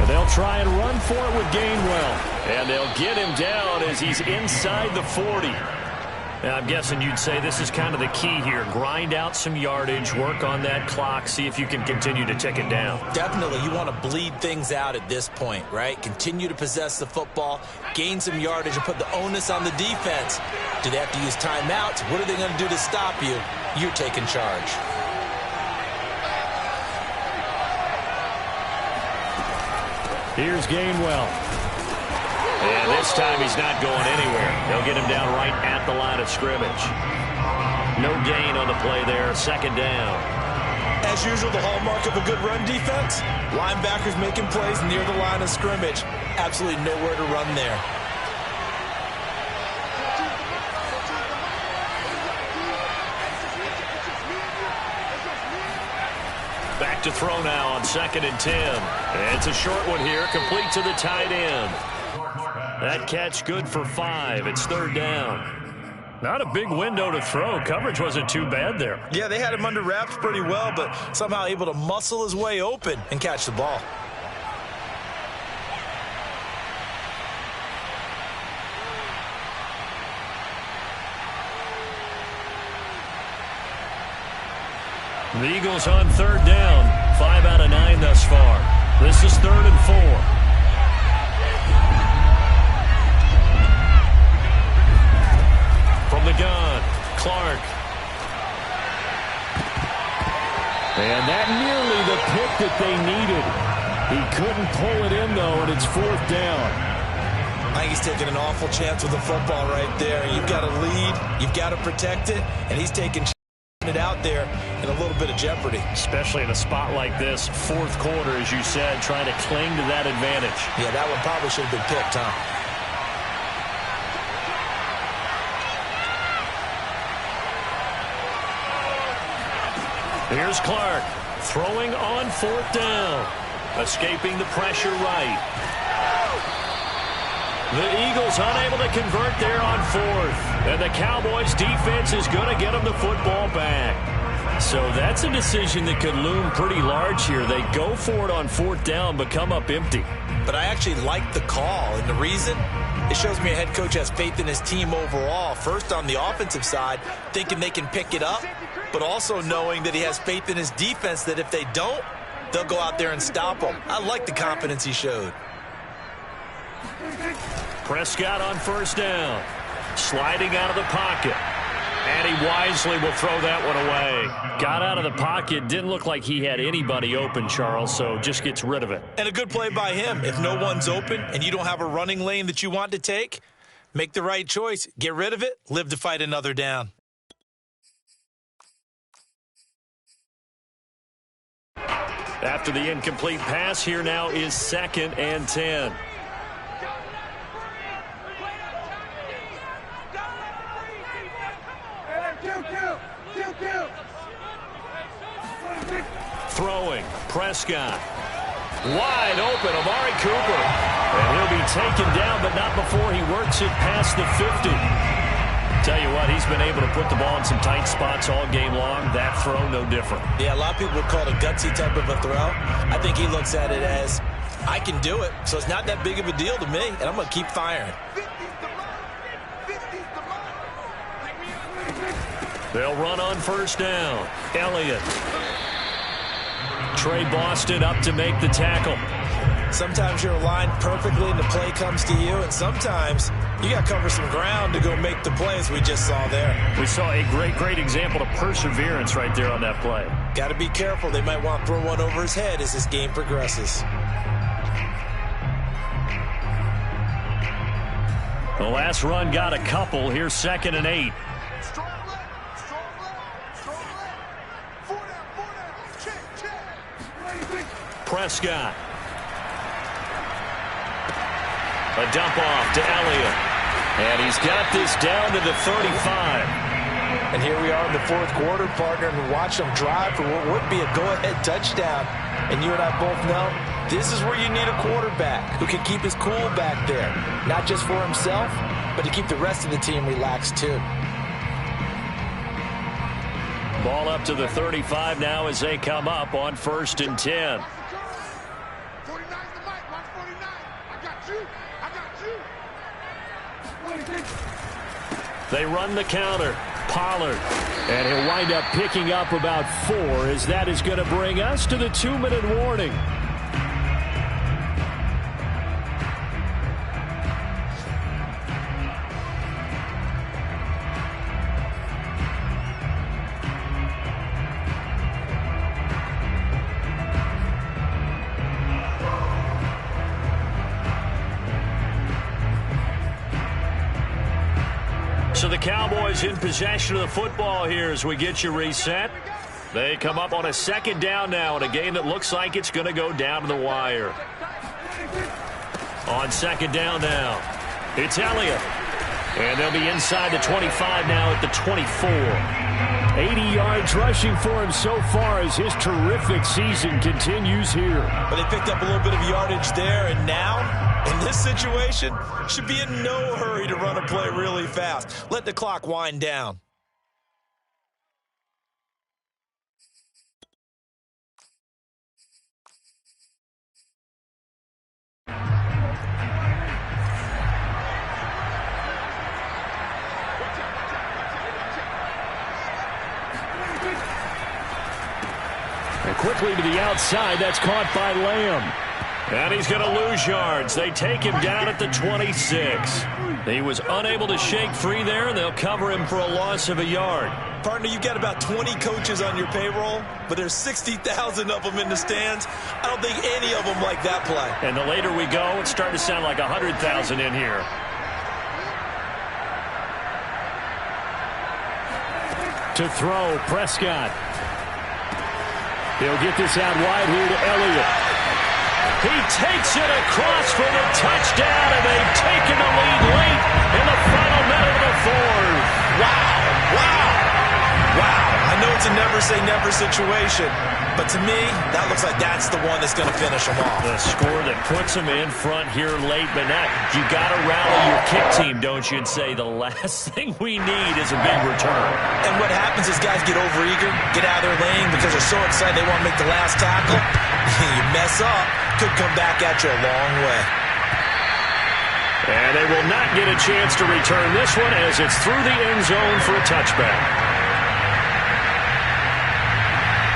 They'll try and run for it with Gainwell. And they'll get him down as he's inside the 40. Now, I'm guessing you'd say this is kind of the key here. Grind out some yardage, work on that clock, see if you can continue to tick it down. Definitely. You want to bleed things out at this point, right? Continue to possess the football, gain some yardage, and put the onus on the defense. Do they have to use timeouts? What are they going to do to stop you? You're taking charge. Here's Gainwell. And this time he's not going anywhere. They'll get him down right at the line of scrimmage. No gain on the play there. 2nd down. As usual, the hallmark of a good run defense, linebackers making plays near the line of scrimmage. Absolutely nowhere to run there. Back to throw now on 2nd and 10. It's a short one here, complete to the tight end. That catch good for 5. It's 3rd down. Not a big window to throw. Coverage wasn't too bad there. Yeah, they had him under wraps pretty well, but somehow able to muscle his way open and catch the ball. The Eagles on 3rd down. 5 out of 9 thus far. This is 3rd and 4. From the gun, Clark. And that nearly the pick that they needed. He couldn't pull it in, though, and it's 4th down. I think he's taking an awful chance with the football right there. You've got to lead, you've got to protect it, and he's taking it out there in a little bit of jeopardy. Especially in a spot like this, 4th quarter, as you said, trying to cling to that advantage. Yeah, that one probably should have been picked, huh? Here's Clark throwing on 4th down. Escaping the pressure right. The Eagles unable to convert there on 4th. And the Cowboys defense is going to get them the football back. So that's a decision that could loom pretty large here. They go for it on 4th down, but come up empty. But I actually like the call, and the reason? It shows me a head coach has faith in his team overall. First on the offensive side, thinking they can pick it up, but also knowing that he has faith in his defense that if they don't, they'll go out there and stop them. I like the confidence he showed. Prescott on 1st down. Sliding out of the pocket. And he wisely will throw that one away. Got out of the pocket. Didn't look like he had anybody open, Charles, so just gets rid of it. And a good play by him. If no one's open and you don't have a running lane that you want to take, make the right choice. Get rid of it. Live to fight another down. After the incomplete pass, here now is 2nd and 10. Throwing, Prescott. Wide open, Amari Cooper. And he'll taken down, but not before he works it past the 50. Tell you what, he's been able to put the ball in some tight spots all game long. That throw, no different. Yeah, a lot of people would call it a gutsy type of a throw. I think he looks at it as, I can do it, so it's not that big of a deal to me, and I'm going to keep firing. They'll run on first down. Elliott. Trey Boston up to make the tackle. Sometimes you're aligned perfectly and the play comes to you, and sometimes you got to cover some ground to go make the plays we just saw there. We saw a great example of perseverance right there on that play. Got to be careful. They might want to throw one over his head as this game progresses. The last run got a couple. Here's 2nd and 8. Prescott. A dump off to Elliott. And he's got this down to the 35. And here we are in the 4th quarter, partner, and watch them drive for what would be a go-ahead touchdown. And you and I both know this is where you need a quarterback who can keep his cool back there. Not just for himself, but to keep the rest of the team relaxed too. Ball up to the 35 now as they come up on 1st and 10. 49's the mic. Watch 49. I got you. They run the counter. Pollard. And he'll wind up picking up about 4 as that is going to bring us to the 2-minute warning. So the Cowboys in possession of the football here as we get you reset. They come up on a 2nd down now in a game that looks like it's going to go down to the wire. On 2nd down now, it's Elliott. And they'll be inside the 25 now at the 24. 80 yards rushing for him so far as his terrific season continues here. But they picked up a little bit of yardage there, and now, in this situation, should be in no hurry to run a play really fast. Let the clock wind down. And quickly to the outside, that's caught by Lamb. And he's going to lose yards. They take him down at the 26. He was unable to shake free there, and they'll cover him for a loss of a yard. Partner, you got about 20 coaches on your payroll, but there's 60,000 of them in the stands. I don't think any of them like that play. And the later we go, it's starting to sound like 100,000 in here. To throw, Prescott. He'll get this out wide here to Elliott. He takes it across for the touchdown, and they've taken the lead late in the final minute of the 4th. Wow, wow, wow. I know it's a never-say-never situation, but to me, that looks like that's the one that's going to finish them off. The score that puts them in front here late, but now you got to rally your kick team, don't you, and say the last thing we need is a big return. And what happens is guys get overeager, get out of their lane because they're so excited they want to make the last tackle. You mess up, could come back at you a long way. And they will not get a chance to return this one as it's through the end zone for a touchback.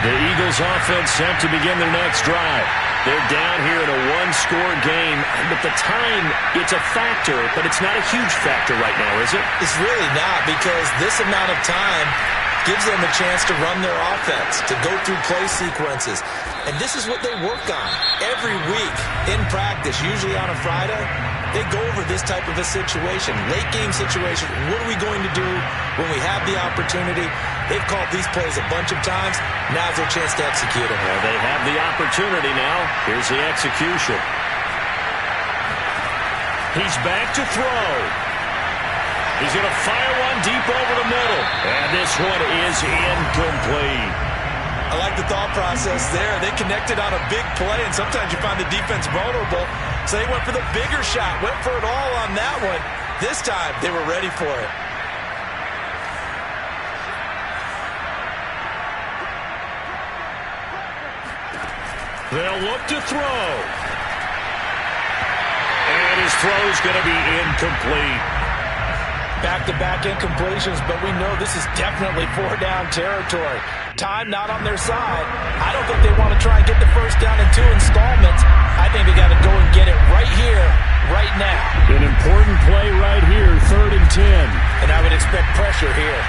The Eagles offense set to begin their next drive. They're down here in a one-score game, but the time, it's a factor, but it's not a huge factor right now, is it? It's really not, because this amount of time gives them a chance to run their offense, to go through play sequences. And this is what they work on every week in practice, usually on a Friday. They go over this type of a situation, late-game situation. What are we going to do when we have the opportunity? They've called these plays a bunch of times. Now's their chance to execute them. Well, they have the opportunity now. Here's the execution. He's back to throw. He's going to fire one deep over the middle. And this one is incomplete. I like the thought process there. They connected on a big play, and sometimes you find the defense vulnerable. So they went for the bigger shot, went for it all on that one. This time, they were ready for it. They'll look to throw. And his throw's going to be incomplete. Back-to-back incompletions, but we know this is definitely four-down territory. Time not on their side. I don't think they want to try and get the first down in 2 installments. I think they got to go and get it right here, right now. An important play right here, 3rd and 10. And I would expect pressure here.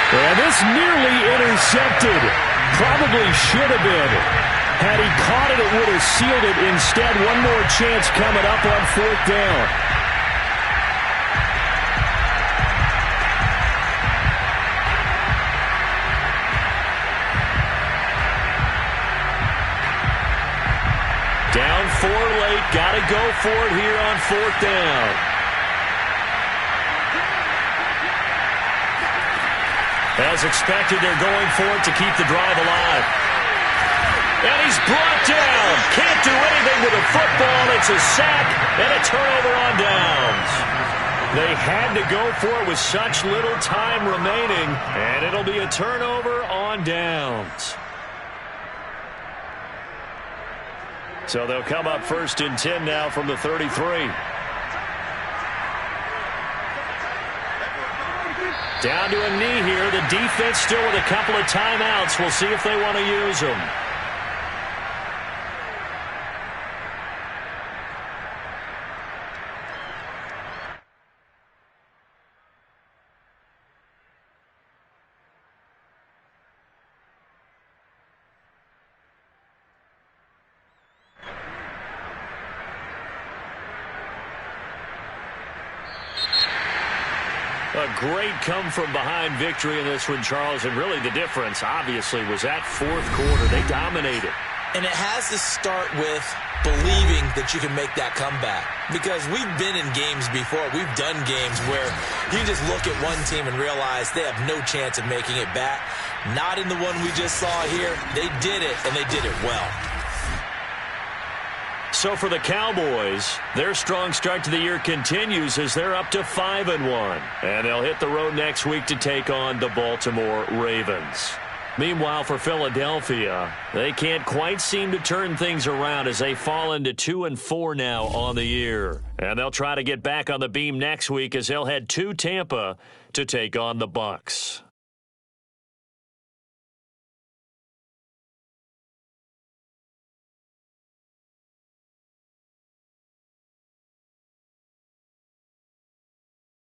And this nearly intercepted. Probably should have been. Had he caught it, it would have sealed it. Instead, one more chance coming up on 4th down. Down 4 late. Got to go for it here on 4th down. As expected, they're going for it to keep the drive alive. And he's brought down. Can't do anything with a football. It's a sack and a turnover on downs. They had to go for it with such little time remaining, and it'll be a turnover on downs. So they'll come up 1st and 10 now from the 33. Down to a knee here. The defense still with a couple of timeouts. We'll see if they want to use them. A great come-from-behind victory in this one, Charles, and really the difference, obviously, was that 4th quarter. They dominated. And it has to start with believing that you can make that comeback. Because we've been in games before. We've done games where you just look at one team and realize they have no chance of making it back. Not in the one we just saw here. They did it, and they did it well. So for the Cowboys, their strong start to the year continues as they're up to 5-1. And they'll hit the road next week to take on the Baltimore Ravens. Meanwhile, for Philadelphia, they can't quite seem to turn things around as they fall into 2-4 now on the year. And they'll try to get back on the beam next week as they'll head to Tampa to take on the Bucs.